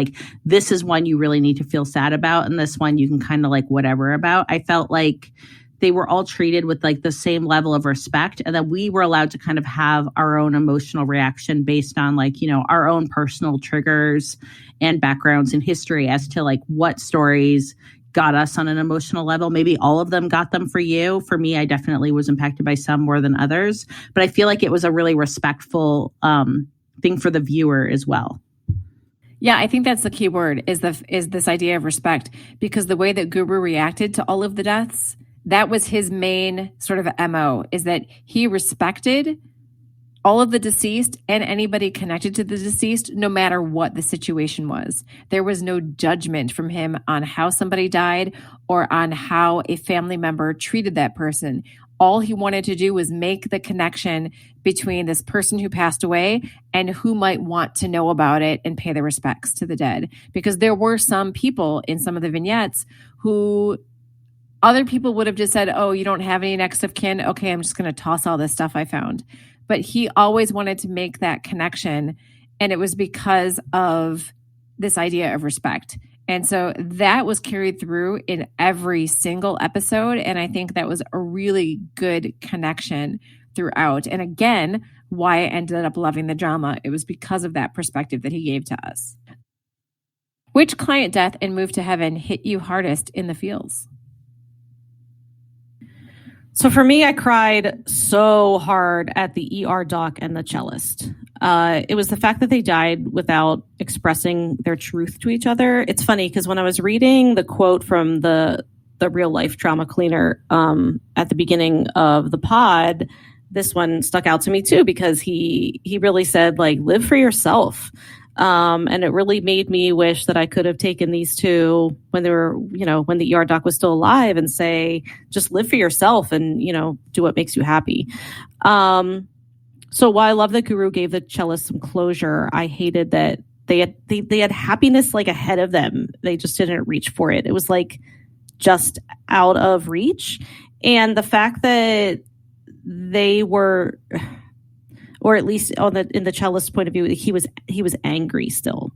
this is one you really need to feel sad about, and this one you can kind of whatever about. I felt like they were all treated with the same level of respect, and that we were allowed to kind of have our own emotional reaction based on our own personal triggers and backgrounds and history as to what stories got us on an emotional level. Maybe all of them got them for you. For me, I definitely was impacted by some more than others, but I feel like it was a really respectful thing for the viewer as well. Yeah, I think that's the key word, is this idea of respect, because the way that Guru reacted to all of the deaths, that was his main sort of MO, is that he respected all of the deceased and anybody connected to the deceased, no matter what the situation was. There was no judgment from him on how somebody died or on how a family member treated that person. All he wanted to do was make the connection between this person who passed away and who might want to know about it and pay their respects to the dead. Because there were some people in some of the vignettes who other people would have just said, oh, you don't have any next of kin? Okay, I'm just going to toss all this stuff I found. But he always wanted to make that connection. And it was because of this idea of respect. And so that was carried through in every single episode. And I think that was a really good connection throughout. And again, why I ended up loving the drama. It was because of that perspective that he gave to us. Which client death in Move to Heaven hit you hardest in the feels? So for me, I cried so hard at the ER doc and the cellist. It was the fact that they died without expressing their truth to each other. It's funny because when I was reading the quote from the real life trauma cleaner at the beginning of the pod, this one stuck out to me too, because he really said, live for yourself. And it really made me wish that I could have taken these two when they were, when the ER doc was still alive, and say, just live for yourself and, do what makes you happy. So while I love that Guru gave the cellist some closure, I hated that they had happiness ahead of them. They just didn't reach for it. It was just out of reach. And the fact that they were, or at least in the cellist's point of view, he was angry still.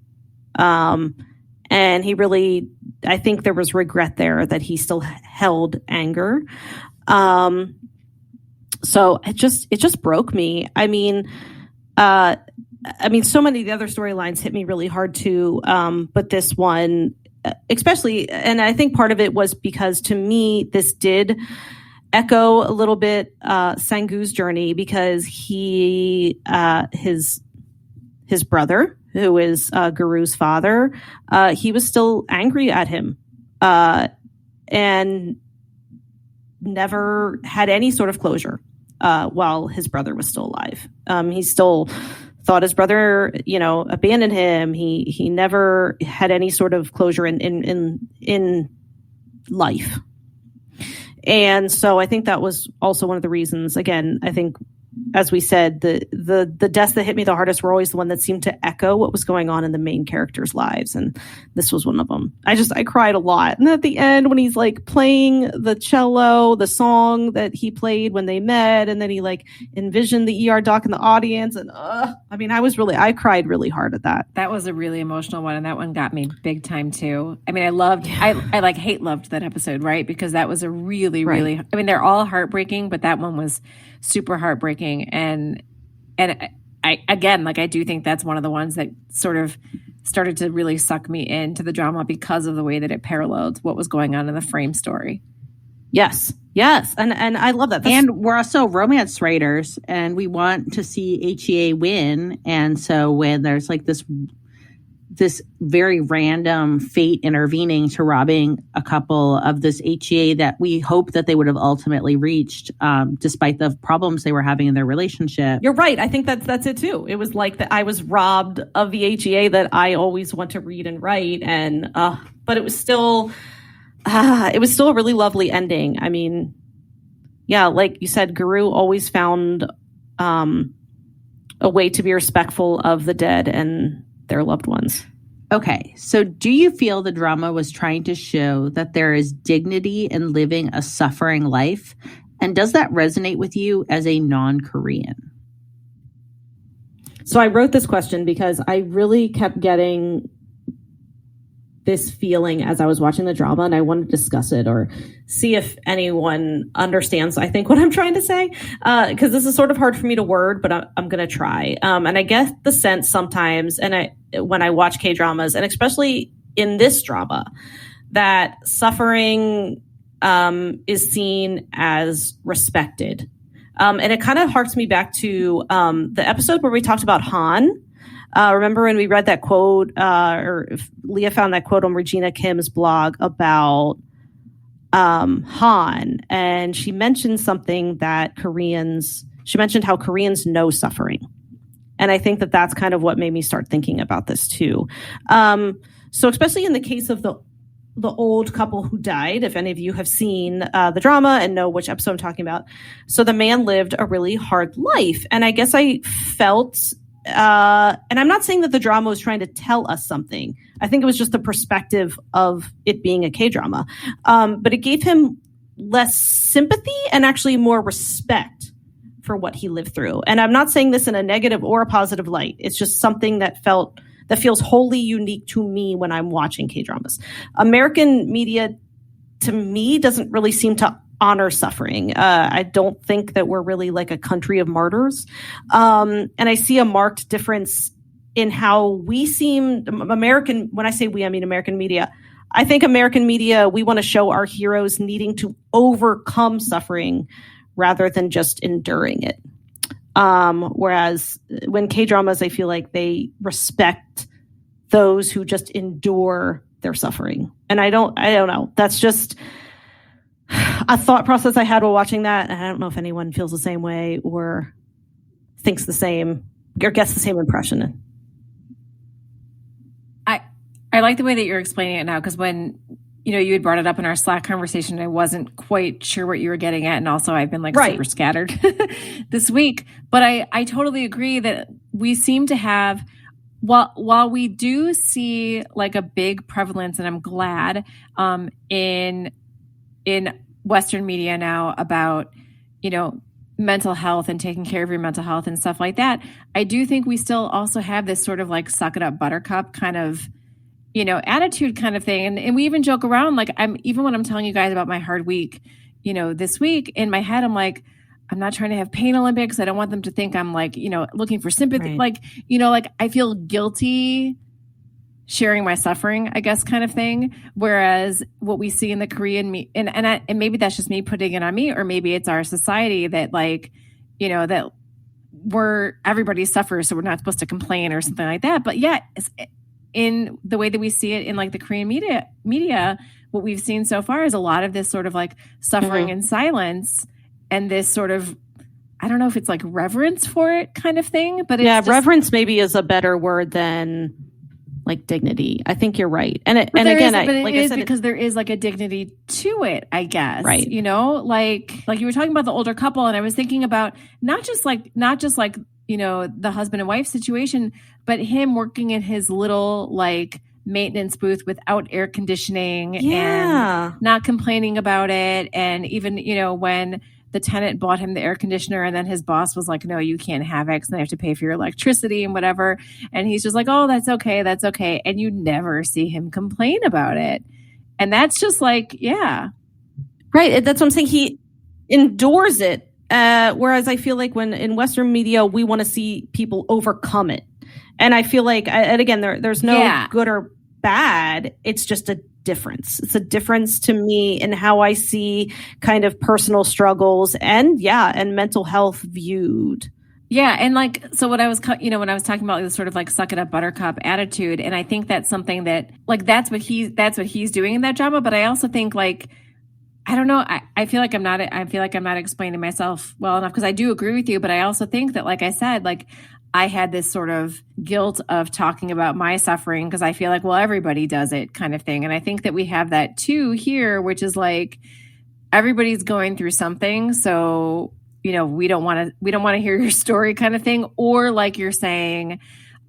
And he really, I think there was regret there that he still held anger. So it just broke me. I mean, so many of the other storylines hit me really hard too. But this one, especially, and I think part of it was because to me, this did echo a little bit Sangu's journey, because his brother, who is Guru's father, he was still angry at him and never had any sort of closure while his brother was still alive. He still thought his brother, abandoned him. He never had any sort of closure in life. And so I think that was also one of the reasons. Again, I think, as we said, the deaths that hit me the hardest were always the one that seemed to echo what was going on in the main characters' lives. And this was one of them. I cried a lot. And at the end, when he's like playing the cello, the song that he played when they met, and then he like envisioned the ER doc in the audience. And I cried really hard at that. That was a really emotional one. And that one got me big time too. I mean, I loved that episode, right? Because that was a really, really, I mean, they're all heartbreaking, but that one was super heartbreaking. And I do think that's one of the ones that sort of started to really suck me into the drama because of the way that it paralleled what was going on in the Frame story. Yes. And I love that. And we're also romance writers, and we want to see HEA win. And so when there's like this very random fate intervening to robbing a couple of this HEA that we hope that they would have ultimately reached, despite the problems they were having in their relationship. You're right. I think that's it too. It was like that I was robbed of the HEA that I always want to read and write. And, but it was still a really lovely ending. I mean, yeah, like you said, Guru always found, a way to be respectful of the dead and their loved ones. Okay, so do you feel the drama was trying to show that there is dignity in living a suffering life? And does that resonate with you as a non-Korean? So I wrote this question because I really kept getting this feeling as I was watching the drama, and I wanted to discuss it or see if anyone understands, I think, what I'm trying to say. Because this is sort of hard for me to word, but I'm going to try. And I get the sense sometimes, when I watch K-dramas, and especially in this drama, that suffering is seen as respected. And it kind of harks me back to the episode where we talked about Han. Remember when we read that quote, or if Leah found that quote on Regina Kim's blog about Han, and she mentioned something that she mentioned how Koreans know suffering. And I think that that's kind of what made me start thinking about this too. So especially in the case of the old couple who died, if any of you have seen the drama and know which episode I'm talking about. So the man lived a really hard life. And I guess I felt, and I'm not saying that the drama was trying to tell us something. I think it was just the perspective of it being a K-drama. But it gave him less sympathy and actually more respect for what he lived through. And I'm not saying this in a negative or a positive light. It's just something that feels wholly unique to me when I'm watching K-dramas. American media, to me, doesn't really seem to honor suffering. I don't think that we're really like a country of martyrs. And I see a marked difference in how we seem American. When I say we, I mean American media. I think American media, we want to show our heroes needing to overcome suffering rather than just enduring it. Whereas when K-dramas, I feel like they respect those who just endure their suffering. And I don't know. That's just a thought process I had while watching that. And I don't know if anyone feels the same way or thinks the same or gets the same impression. I like the way that you're explaining it now, because when you had brought it up in our Slack conversation, I wasn't quite sure what you were getting at. And also I've been super scattered this week. But I totally agree that we seem to have, while we do see like a big prevalence, and I'm glad, in Western media now about, mental health and taking care of your mental health and stuff like that, I do think we still also have this sort of like suck it up buttercup kind of, attitude kind of thing. And we even joke around, like even when I'm telling you guys about my hard week, this week in my head, I'm like, I'm not trying to have pain Olympics. I don't want them to think I'm like, looking for sympathy. Right. Like, I feel guilty sharing my suffering, I guess, kind of thing. Whereas what we see in the Korean, and maybe that's just me putting it on me, or maybe it's our society that like, that everybody suffers, so we're not supposed to complain or something like that. But yeah, in the way that we see it in like the Korean media, what we've seen so far is a lot of this sort of like suffering in silence, and this sort of, I don't know if it's like reverence for it kind of thing, but it's reverence maybe is a better word than like dignity. I think you're right. But it is because there is like a dignity to it, I guess. Right. Like you were talking about the older couple, and I was thinking about not just like, the husband and wife situation, but him working in his little like maintenance booth without air conditioning and not complaining about it. And even, when the tenant bought him the air conditioner and then his boss was like, no, you can't have it because then you have to pay for your electricity and whatever. And he's just like, oh, that's okay. That's okay. And you never see him complain about it. And that's just like, yeah. Right. That's what I'm saying. He endures it. Whereas I feel like when in Western media, we want to see people overcome it. And I feel like, and again, there's no good or bad. It's just a difference. It's a difference to me in how I see kind of personal struggles and mental health viewed. Yeah. And like, so what I was, when I was talking about this sort of like suck it up buttercup attitude, and I think that's something that like, that's what he's doing in that drama. But I also think like, I don't know. I feel like I'm not explaining myself well enough, because I do agree with you. But I also think that, like I said, like I had this sort of guilt of talking about my suffering because I feel like, well, everybody does it kind of thing. And I think that we have that too here, which is like everybody's going through something. So, we don't want to hear your story kind of thing. Or like you're saying,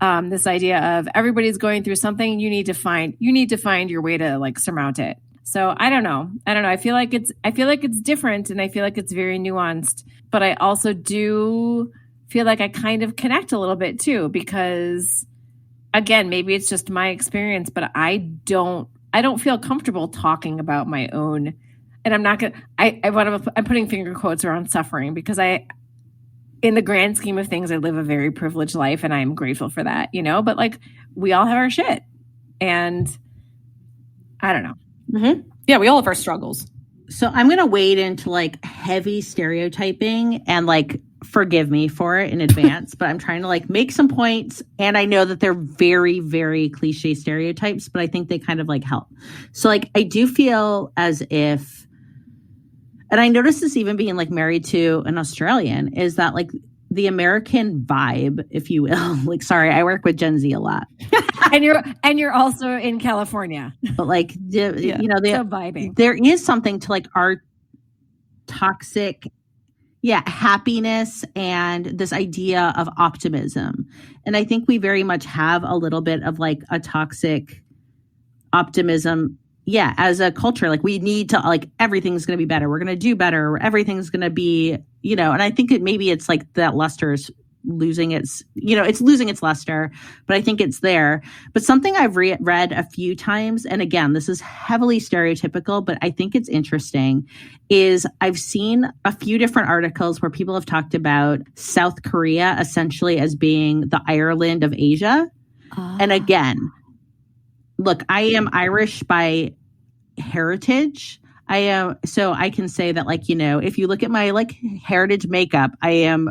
this idea of everybody's going through something. You need to find your way to like surmount it. So I don't know. I feel like it's different, and I feel like it's very nuanced, but I also do feel like I kind of connect a little bit too, because again, maybe it's just my experience, but I don't feel comfortable talking about my own, and I'm not going to, I'm putting finger quotes around suffering, because in the grand scheme of things, I live a very privileged life, and I'm grateful for that, but like we all have our shit, and I don't know. Mm-hmm. Yeah, we all have our struggles. So I'm going to wade into like heavy stereotyping, and like forgive me for it in advance, but I'm trying to like make some points. And I know that they're very, very cliche stereotypes, but I think they kind of like help. So like I do feel as if, and I noticed this even being like married to an Australian, is that like the American vibe, if you will, like, sorry, I work with Gen Z a lot. and you're also in California. But like, so vibing. There is something to like our toxic, happiness and this idea of optimism. And I think we very much have a little bit of like a toxic optimism. Yeah, as a culture, like we need to like everything's going to be better. We're going to do better. Everything's going to be, and I think maybe it's like that luster is losing its, it's losing its luster, but I think it's there. But something I've read a few times, and again, this is heavily stereotypical, but I think it's interesting, is I've seen a few different articles where people have talked about South Korea essentially as being the Ireland of Asia. And again, look, I am Irish by heritage. So I can say that, like, if you look at my like heritage makeup, I am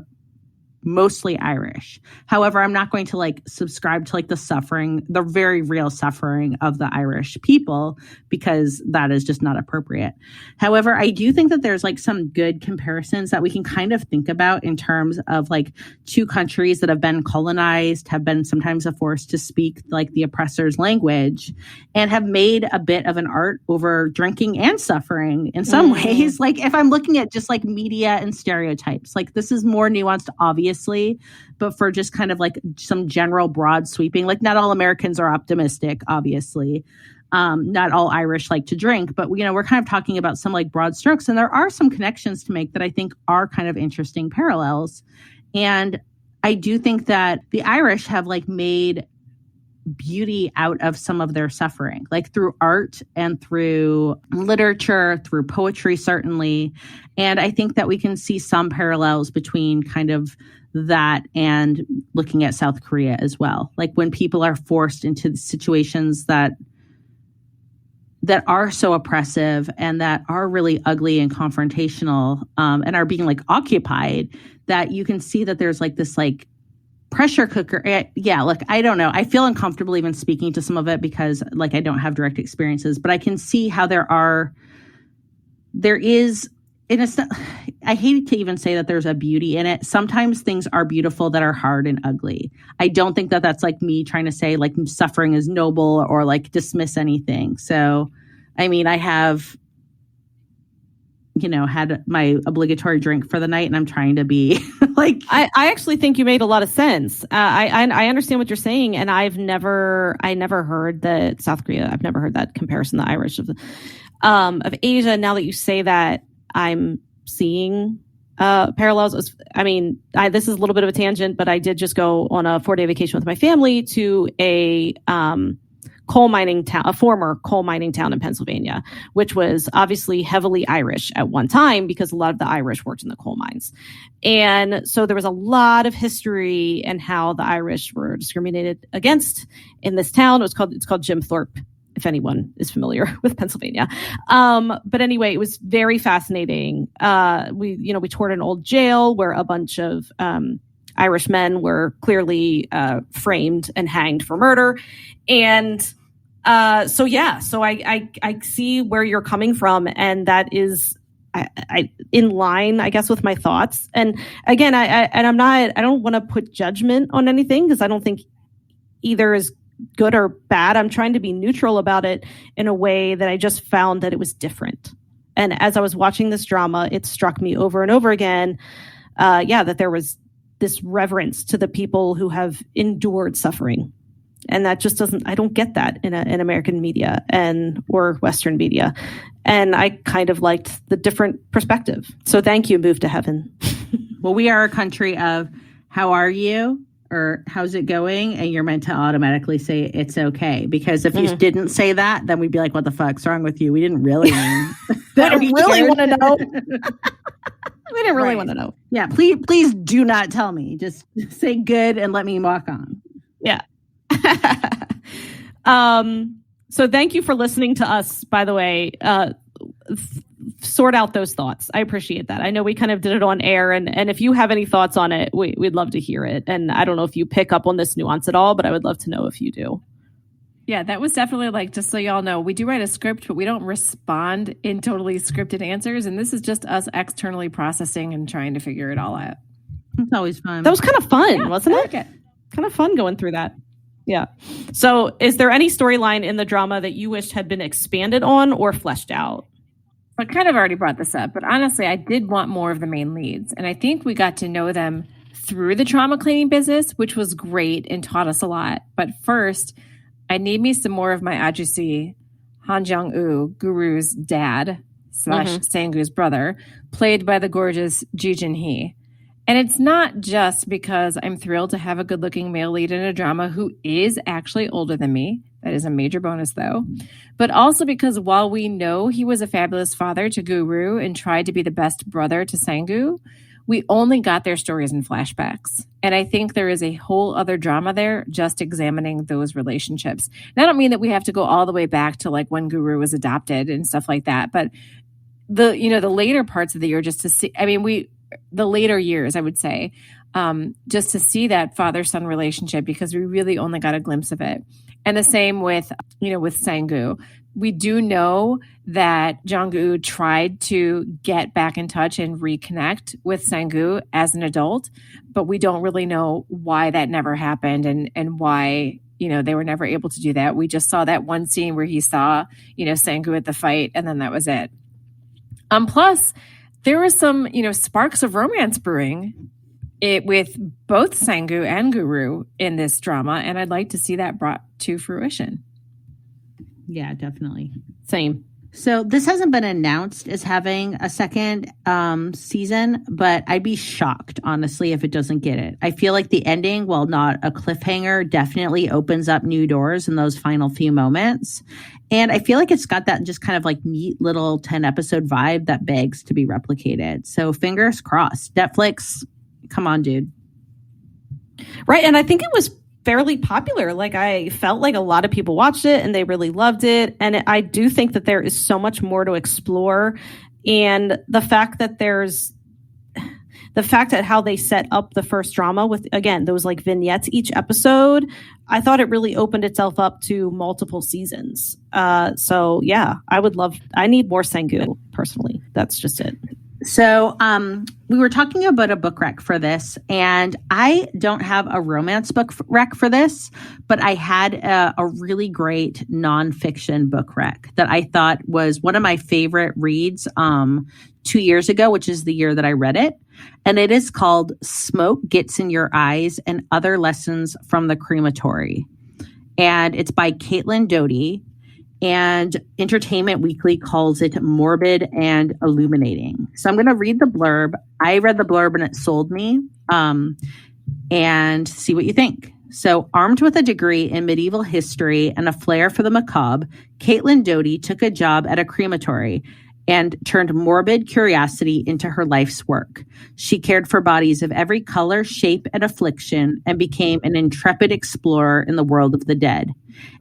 mostly Irish. However, I'm not going to like subscribe to like the very real suffering of the Irish people, because that is just not appropriate. However, I do think that there's like some good comparisons that we can kind of think about in terms of like two countries that have been colonized, have been sometimes forced to speak like the oppressor's language, and have made a bit of an art over drinking and suffering in some ways. Like if I'm looking at just like media and stereotypes, like this is more nuanced, obviously, but for just kind of like some general broad sweeping, like not all Americans are optimistic, obviously. Not all Irish like to drink, but we're kind of talking about some like broad strokes, and there are some connections to make that I think are kind of interesting parallels. And I do think that the Irish have like made beauty out of some of their suffering, like through art and through literature, through poetry, certainly. And I think that we can see some parallels between kind of that and looking at South Korea as well. Like when people are forced into situations that are so oppressive and that are really ugly and confrontational, and are being like occupied, that you can see that there's like this like pressure cooker. Yeah, look, I don't know. I feel uncomfortable even speaking to some of it because like I don't have direct experiences, but I can see how there is, and it's not, I hate to even say that there's a beauty in it. Sometimes things are beautiful that are hard and ugly. I don't think that that's like me trying to say like suffering is noble or like dismiss anything. So, I mean, I have, had my obligatory drink for the night and I'm trying to be like. I actually think you made a lot of sense. I understand what you're saying. And I never heard that South Korea, I've never heard that comparison, the Irish of Asia. Now that you say that, I'm seeing parallels. I mean, this is a little bit of a tangent, but I did just go on a 4-day vacation with my family to a coal mining town, a former coal mining town in Pennsylvania, which was obviously heavily Irish at one time because a lot of the Irish worked in the coal mines. And so there was a lot of history and how the Irish were discriminated against in this town. It's called Jim Thorpe, if anyone is familiar with Pennsylvania. But anyway, it was very fascinating. We toured an old jail where a bunch of Irish men were clearly framed and hanged for murder. And so I see where you're coming from. And that is I in line, I guess, with my thoughts. And again, I don't want to put judgment on anything because I don't think either is good or bad. I'm trying to be neutral about it in a way that I just found that it was different. And as I was watching this drama, it struck me over and over again, that there was this reverence to the people who have endured suffering. And that just I don't get that in American media or Western media. And I kind of liked the different perspective. So thank you, Move to Heaven. Well, we are a country of how are you? Or how's it going? And you're meant to automatically say it's okay. Because if you didn't say that, then we'd be like, what the fuck's wrong with you? We didn't really mean that. We really want to know. We didn't really want to know. Yeah, please do not tell me. Just say good and let me walk on. Yeah. So thank you for listening to us, by the way. Sort out those thoughts. I appreciate that. I know we kind of did it on air, and if you have any thoughts on it, we'd love to hear it. And I don't know if you pick up on this nuance at all, but I would love to know if you do. Yeah, that was definitely like, just so y'all know, we do write a script, but we don't respond in totally scripted answers. And this is just us externally processing and trying to figure it all out. It's always fun. That was kind of fun, wasn't it? it? Kind of fun going through that. Yeah. So is there any storyline in the drama that you wished had been expanded on or fleshed out? I kind of already brought this up, but honestly, I did want more of the main leads. And I think we got to know them through the trauma cleaning business, which was great and taught us a lot. But first, I need me some more of my ajusi, Han Jong-woo, Guru's dad / Sang-woo's brother, played by the gorgeous Ji Jin-hee. And it's not just because I'm thrilled to have a good-looking male lead in a drama who is actually older than me. That is a major bonus, though. But also because while we know he was a fabulous father to Guru and tried to be the best brother to Sang-woo, we only got their stories in flashbacks. And I think there is a whole other drama there just examining those relationships. And I don't mean that we have to go all the way back to like when Guru was adopted and stuff like that. But the later parts of the year, just to see, the later years, I would say, just to see that father-son relationship, because we really only got a glimpse of it. And the same with Sang-woo. We do know that Jong-woo tried to get back in touch and reconnect with Sang-woo as an adult, but we don't really know why that never happened and why, they were never able to do that. We just saw that one scene where he saw, Sang-woo at the fight, and then that was it. Plus, there was some, sparks of romance brewing with both Sang-woo and Guru in this drama, and I'd like to see that brought to fruition. Yeah, definitely. Same. So this hasn't been announced as having a second season, but I'd be shocked, honestly, if it doesn't get it. I feel like the ending, while not a cliffhanger, definitely opens up new doors in those final few moments. And I feel like it's got that just kind of like neat little 10-episode vibe that begs to be replicated. So fingers crossed. Netflix, come on, dude. Right. And I think it was fairly popular. Like, I felt like a lot of people watched it and they really loved it. And I do think that there is so much more to explore. And the fact that how they set up the first drama with, again, those like vignettes each episode, I thought it really opened itself up to multiple seasons. So yeah, I need more Sengu personally. That's just it. So we were talking about a book rec for this, and I don't have a romance book rec for this, but I had a really great nonfiction book rec that I thought was one of my favorite reads 2 years ago, which is the year that I read it. And it is called Smoke Gets in Your Eyes and Other Lessons from the Crematory. And it's by Doughty. And Entertainment Weekly calls it morbid and illuminating. So I'm going to read the blurb. I read the blurb and it sold me, and see what you think. So, armed with a degree in medieval history and a flair for the macabre, Doughty took a job at a crematory and turned morbid curiosity into her life's work. She cared for bodies of every color, shape, and affliction, and became an intrepid explorer in the world of the dead.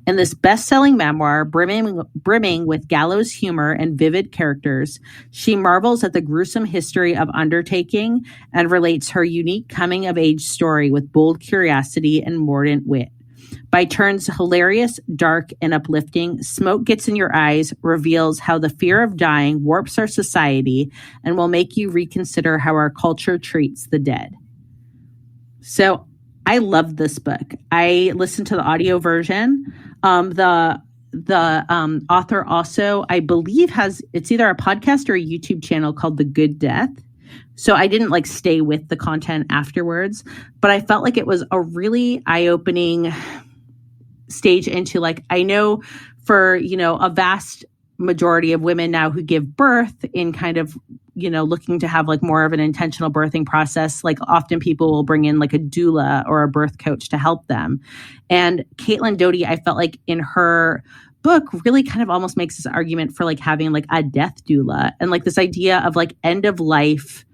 In this best-selling memoir, brimming with gallows humor and vivid characters, she marvels at the gruesome history of undertaking and relates her unique coming-of-age story with bold curiosity and mordant wit. By turns hilarious, dark, and uplifting, Smoke Gets in Your Eyes reveals how the fear of dying warps our society and will make you reconsider how our culture treats the dead. So I loved this book. I listened to the audio version. The author also, I believe, it's either a podcast or a YouTube channel called The Good Death. So I didn't like stay with the content afterwards, but I felt like it was a really eye-opening stage into, like, I know for, a vast majority of women now who give birth in kind of, looking to have like more of an intentional birthing process, like often people will bring in like a doula or a birth coach to help them. And Doughty, I felt like in her book really kind of almost makes this argument for like having like a death doula and like this idea of like end of life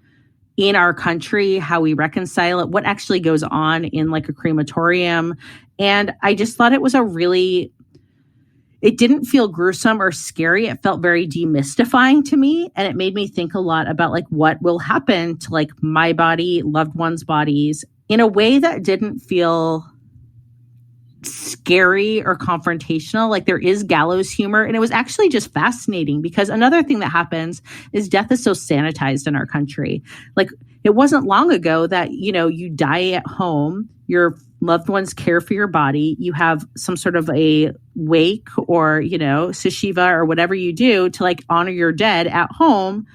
in our country, how we reconcile it, what actually goes on in like a crematorium. And I just thought it was it didn't feel gruesome or scary. It felt very demystifying to me. And it made me think a lot about like what will happen to like my body, loved ones' bodies, in a way that didn't feel scary or confrontational. Like there is gallows humor. And it was actually just fascinating because another thing that happens is death is so sanitized in our country. Like it wasn't long ago that, you die at home, your loved ones care for your body, you have some sort of a wake or, seshiva or whatever you do to like honor your dead at home.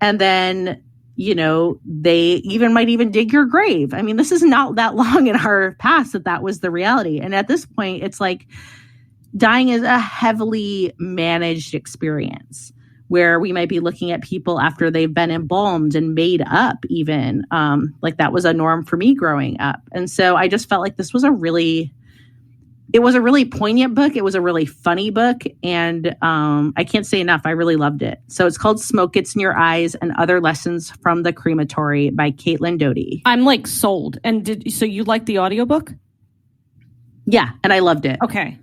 And then, they might even dig your grave. I mean, this is not that long in our past that was the reality. And at this point, it's like dying is a heavily managed experience where we might be looking at people after they've been embalmed and made up even. Like that was a norm for me growing up. And so I just felt like this was a really poignant book. It was a really funny book. And I can't say enough. I really loved it. So it's called Smoke Gets in Your Eyes and Other Lessons from the Crematory by Doughty. I'm like sold. And so you liked the audiobook? Yeah. And I loved it. Okay.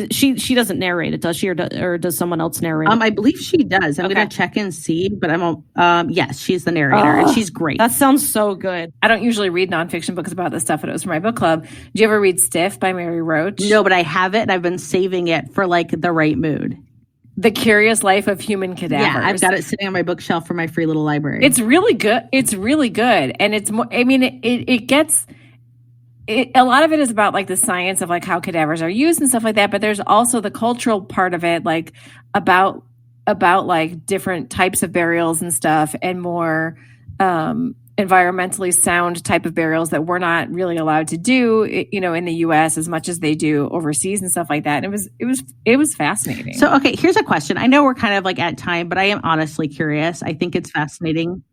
She doesn't narrate it, does she, or does someone else narrate it? I believe she does. I'm going to check and see, but yes, she's the narrator, and she's great. That sounds so good. I don't usually read nonfiction books about this stuff, but it was for my book club. Did you ever read Stiff by Mary Roach? No, but I have it, and I've been saving it for like the right mood. The Curious Life of Human Cadavers. Yeah, I've got it sitting on my bookshelf for my free little library. It's really good. It's really good, and it's more. I mean, it gets. A lot of it is about like the science of like how cadavers are used and stuff like that, but there's also the cultural part of it, like about like different types of burials and stuff, and more environmentally sound type of burials that we're not really allowed to do, in the US as much as they do overseas and stuff like that. And it was fascinating. So, okay, here's a question. I know we're kind of like at time, but I am honestly curious. I think it's fascinating.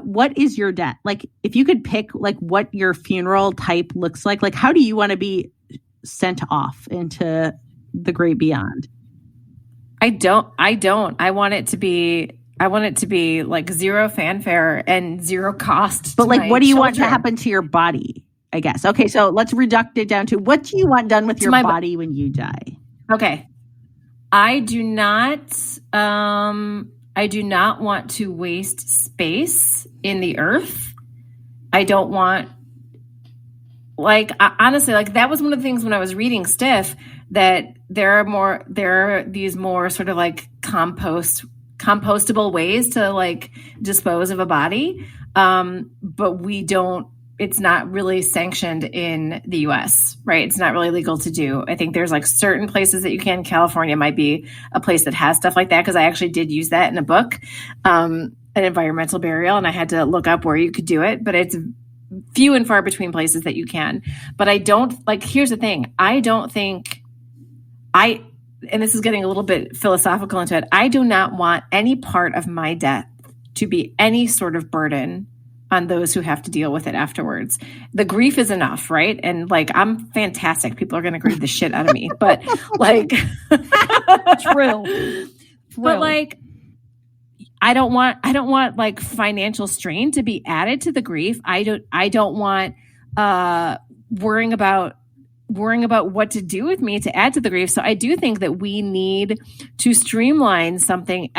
What is your death? Like, if you could pick like what your funeral type looks like how do you want to be sent off into the great beyond? I don't. I want it to be like zero fanfare and zero cost. But like, what do you want to happen to your body? I guess. Okay, so let's reduct it down to what do you want done with your body when you die? Okay. I do not want to waste space in the earth. I don't want, honestly, that was one of the things when I was reading Stiff, that there are these more sort of like compostable ways to like dispose of a body. But it's not really sanctioned in the US, right? It's not really legal to do. I think there's like certain places that you can. California might be a place that has stuff like that, because I actually did use that in a book, an environmental burial, and I had to look up where you could do it, but it's few and far between places that you can. But I don't, here's the thing. I don't think and this is getting a little bit philosophical into it, I do not want any part of my death to be any sort of burden on those who have to deal with it afterwards. The grief is enough, right? And I'm fantastic. People are going to grieve the shit out of me, but True. But I don't want financial strain to be added to the grief. I don't want worrying about what to do with me to add to the grief. So I do think that we need to streamline something.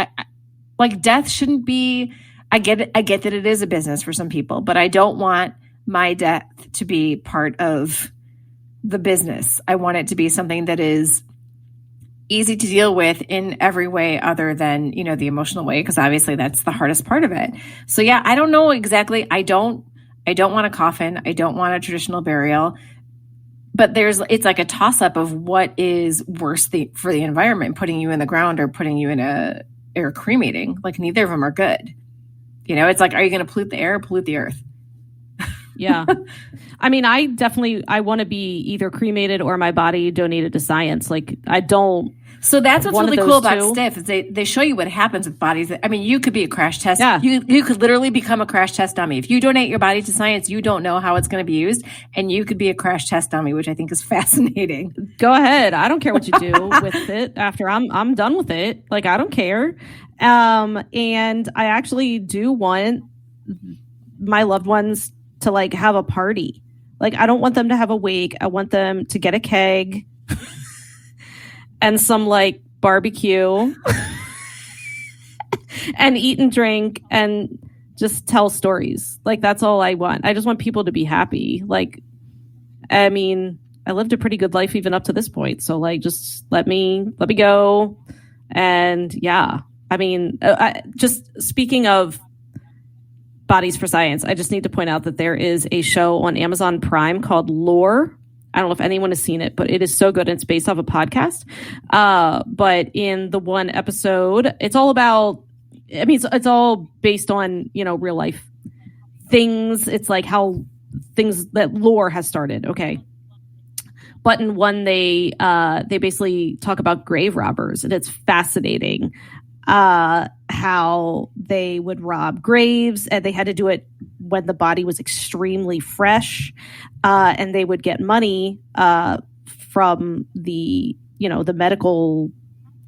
Death shouldn't be, I get that it is a business for some people, but I don't want my death to be part of the business. I want it to be something that is easy to deal with in every way other than, the emotional way, because obviously that's the hardest part of it. So yeah, I don't know exactly. I don't want a coffin. I don't want a traditional burial. But it's like a toss-up of what is worse for the environment, putting you in the ground or putting you in or cremating. Neither of them are good. It's like, are you going to pollute the air or pollute the earth? Yeah. I mean, I want to be either cremated or my body donated to science. I don't. So that's what's really cool about Stiff is they show you what happens with bodies. You could be a crash test. Yeah. You could literally become a crash test dummy. If you donate your body to science, you don't know how it's going to be used, and you could be a crash test dummy, which I think is fascinating. Go ahead. I don't care what you do with it after I'm done with it. I don't care. And I actually do want my loved ones to have a party. I don't want them to have a wake. I want them to get a keg and some barbecue and eat and drink and just tell stories. That's all I want. I just want people to be happy. I mean, I lived a pretty good life even up to this point. So just let me go. And yeah, I mean, just speaking of Bodies for Science, I just need to point out that there is a show on Amazon Prime called Lore. I don't know if anyone has seen it, but it is so good. It's based off a podcast. But in the one episode, it's all about, it's all based on, real life things. It's how things that lore has started. Okay. But in one, they basically talk about grave robbers, and it's fascinating how they would rob graves, and they had to do it when the body was extremely fresh, and they would get money from the medical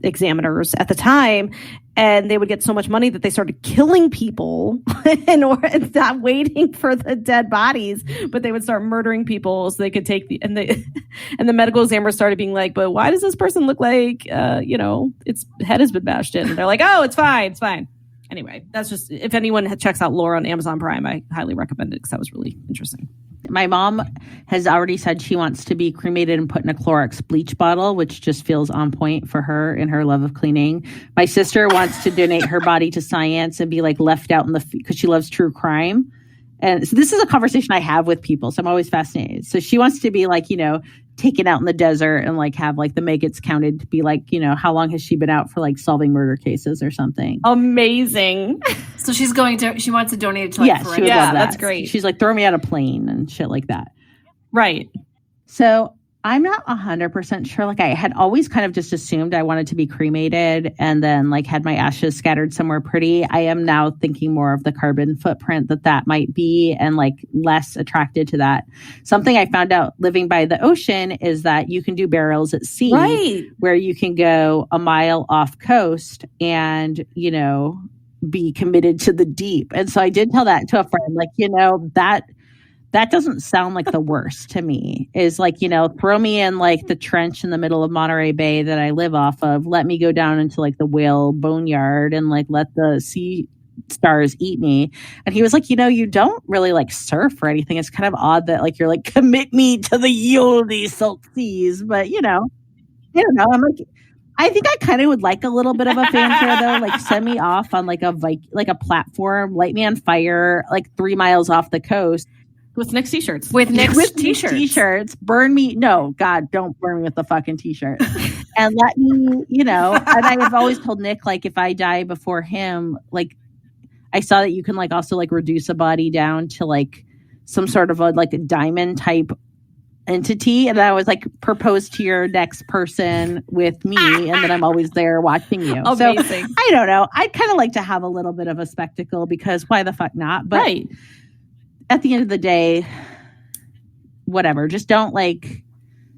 examiners at the time, and they would get so much money that they started killing people and not waiting for the dead bodies, but they would start murdering people so they could take and the medical examiner started being like, but why does this person look like its head has been bashed in? And they're like, oh, it's fine. Anyway, that's just, if anyone checks out Lore on Amazon Prime, I highly recommend it because that was really interesting. My mom has already said she wants to be cremated and put in a Clorox bleach bottle, which just feels on point for her and her love of cleaning. My sister wants to donate her body to science and be left out in because she loves true crime. And so this is a conversation I have with people. So I'm always fascinated. So she wants to be taken out in the desert and like have like the maggots counted to be like, you know, how long has she been out for like solving murder cases or something. Amazing. So she wants to donate it to like She would love that. That's great. She's like, throw me out a plane and shit like that. Right. So I'm not 100% sure. Like I had always kind of just assumed I wanted to be cremated and then like had my ashes scattered somewhere pretty. I am now thinking more of the carbon footprint that might be and like less attracted to that. Something I found out living by the ocean is that you can do burials at sea, Right. where you can go a mile off coast and, you know, be committed to the deep. And so I did tell that to a friend, like, you know, that doesn't sound like the worst to me. Is like, you know, throw me in like the trench in the middle of Monterey Bay that I live off of. Let me go down into like the whale boneyard and like let the sea stars eat me. And he was like, you know, you don't really like surf or anything. It's kind of odd that like you're like, commit me to the yoldy salt seas. But you know, I don't know. I'm like, I think I kind of would like a little bit of a fanfare though. Like send me off on like a platform, light me on fire, like 3 miles off the coast. With Nick's t-shirts. With Nick's t-shirts. Burn me. No, God, don't burn me with the fucking t-shirt. And let me, you know, and I've always told Nick, like, if I die before him, like, I saw that you can, like, also, like, reduce a body down to, like, some sort of, a diamond type entity. And I was, like, propose to your next person with me, and then I'm always there watching you. Amazing. So, I don't know. I'd kind of like to have a little bit of a spectacle because why the fuck not? But right. At the end of the day, whatever. Just don't like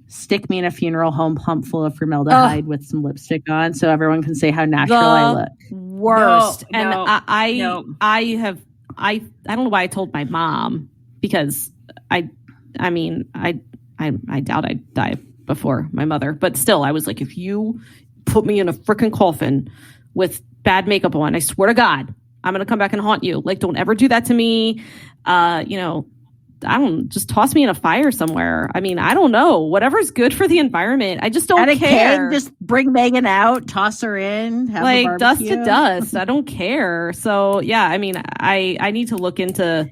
stick me in a funeral home pump full of formaldehyde with some lipstick on, so everyone can say how natural I look. Worst. No, and no, I don't know why I told my mom, because I doubt I'd die before my mother, but still, I was like, if you put me in a freaking coffin with bad makeup on, I swear to God, I'm gonna come back and haunt you. Like, don't ever do that to me. You know, just toss me in a fire somewhere. I mean, I don't know. Whatever's good for the environment. I just don't At a care. Keg, just bring Megan out, toss her in, have like dust barbecue. to dust. I don't care. So yeah, I mean, I need to look into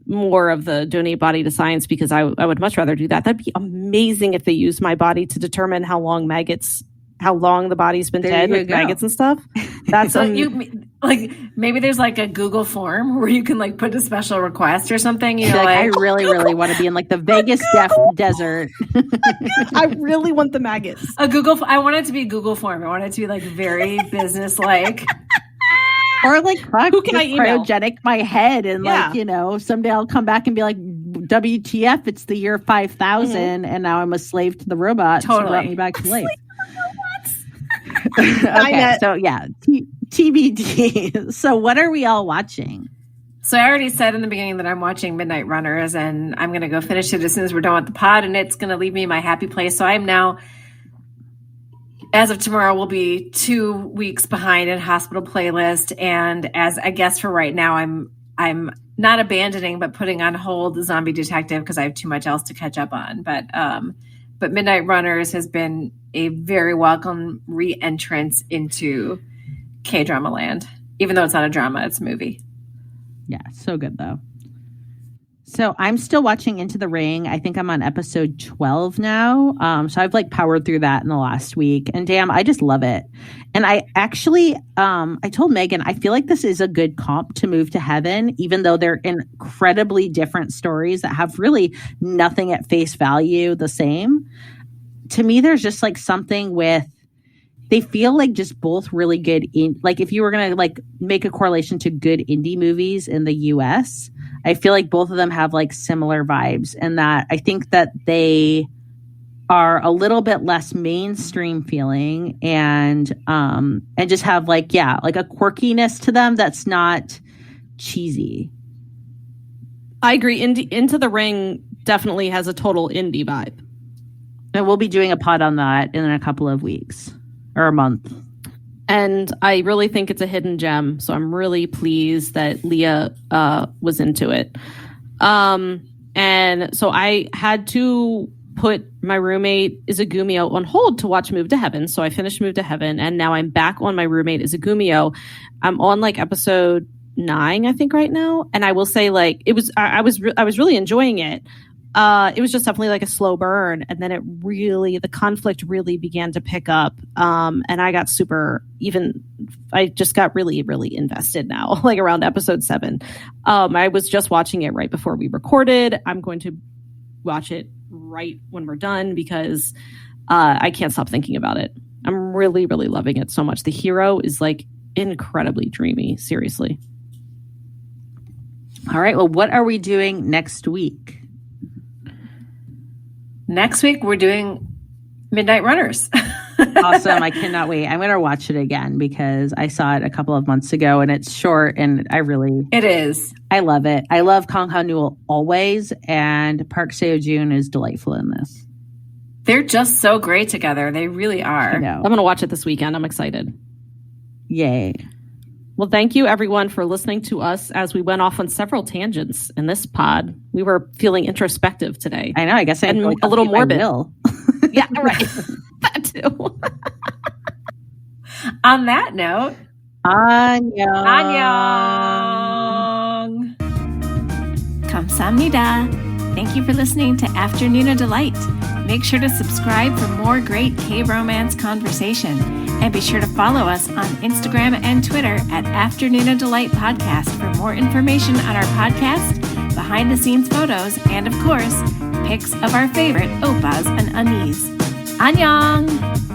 more of the donate body to science, because I would much rather do that. That'd be amazing if they used my body to determine how long the body's been dead with maggots and stuff. That's like maybe there's like a Google form where you can like put a special request or something. You know, like I really want to be in like the Vegas death desert. I really want the maggots. I want it to be a Google form. I want it to be like very business like. Or like, fuck, who can I email? Cryogenic my head and like, you know, someday I'll come back and be like, WTF, it's the year 5000 and now I'm a slave to the robots who brought me back to life. Okay, so yeah, TBD. So what are we all watching? So I already said in the beginning that I'm watching Midnight Runners, and I'm going to go finish it as soon as we're done with the pod, and it's going to leave me in my happy place. So I'm now, as of tomorrow, will be 2 weeks behind in Hospital Playlist, and as I guess for right now, I'm not abandoning but putting on hold Zombie Detective because I have too much else to catch up on. But Midnight Runners has been a very welcome re-entrance into K-drama land, even though it's not a drama, it's a movie. Yeah, so good though. So I'm still watching Into the Ring. I think I'm on episode 12 now. So I've like powered through that in the last week, and damn, I just love it. And I actually, I told Megan, I feel like this is a good comp to Move to Heaven, even though they're incredibly different stories that have really nothing at face value the same. To me, there's just like something with, they feel like just both really good in, like if you were going to like make a correlation to good indie movies in the US, I feel like both of them have like similar vibes, and that I think that they are a little bit less mainstream feeling and just have like, yeah, like a quirkiness to them that's not cheesy. I agree. Into the Ring definitely has a total indie vibe. And we'll be doing a pod on that in a couple of weeks or a month. And I really think it's a hidden gem. So I'm really pleased that Leah was into it. And so I had to put my roommate Izagumio on hold to watch Move to Heaven. So I finished Move to Heaven, and now I'm back on my roommate Izagumio. I'm on like episode 9, I think, right now. And I will say, like, I was really enjoying it. it was just definitely like a slow burn. And then the conflict really began to pick up. And I got I just got really, really invested now, like around episode 7. I was just watching it right before we recorded. I'm going to watch it right when we're done because I can't stop thinking about it. I'm really, really loving it so much. The hero is like incredibly dreamy, seriously. All right. Well, what are we doing next week? Next week, we're doing Midnight Runners. Awesome. I cannot wait. I'm going to watch it again because I saw it a couple of months ago and it's short and It is. I love it. I love Kang Ha-neul always, and Park Seo-joon is delightful in this. They're just so great together. They really are. I know. I'm going to watch it this weekend. I'm excited. Yay. Well, thank you everyone for listening to us as we went off on several tangents in this pod. We were feeling introspective today. I know. I guess and feel like a little morbid. Yeah, right. That too. On that note, Annyeong. 감사합니다. Thank you for listening to Afternoona Delight. Make sure to subscribe for more great K-romance conversation. And be sure to follow us on Instagram and Twitter at Afternoona Delight Podcast for more information on our podcast, behind-the-scenes photos, and, of course, pics of our favorite oppas and anis. Annyeong!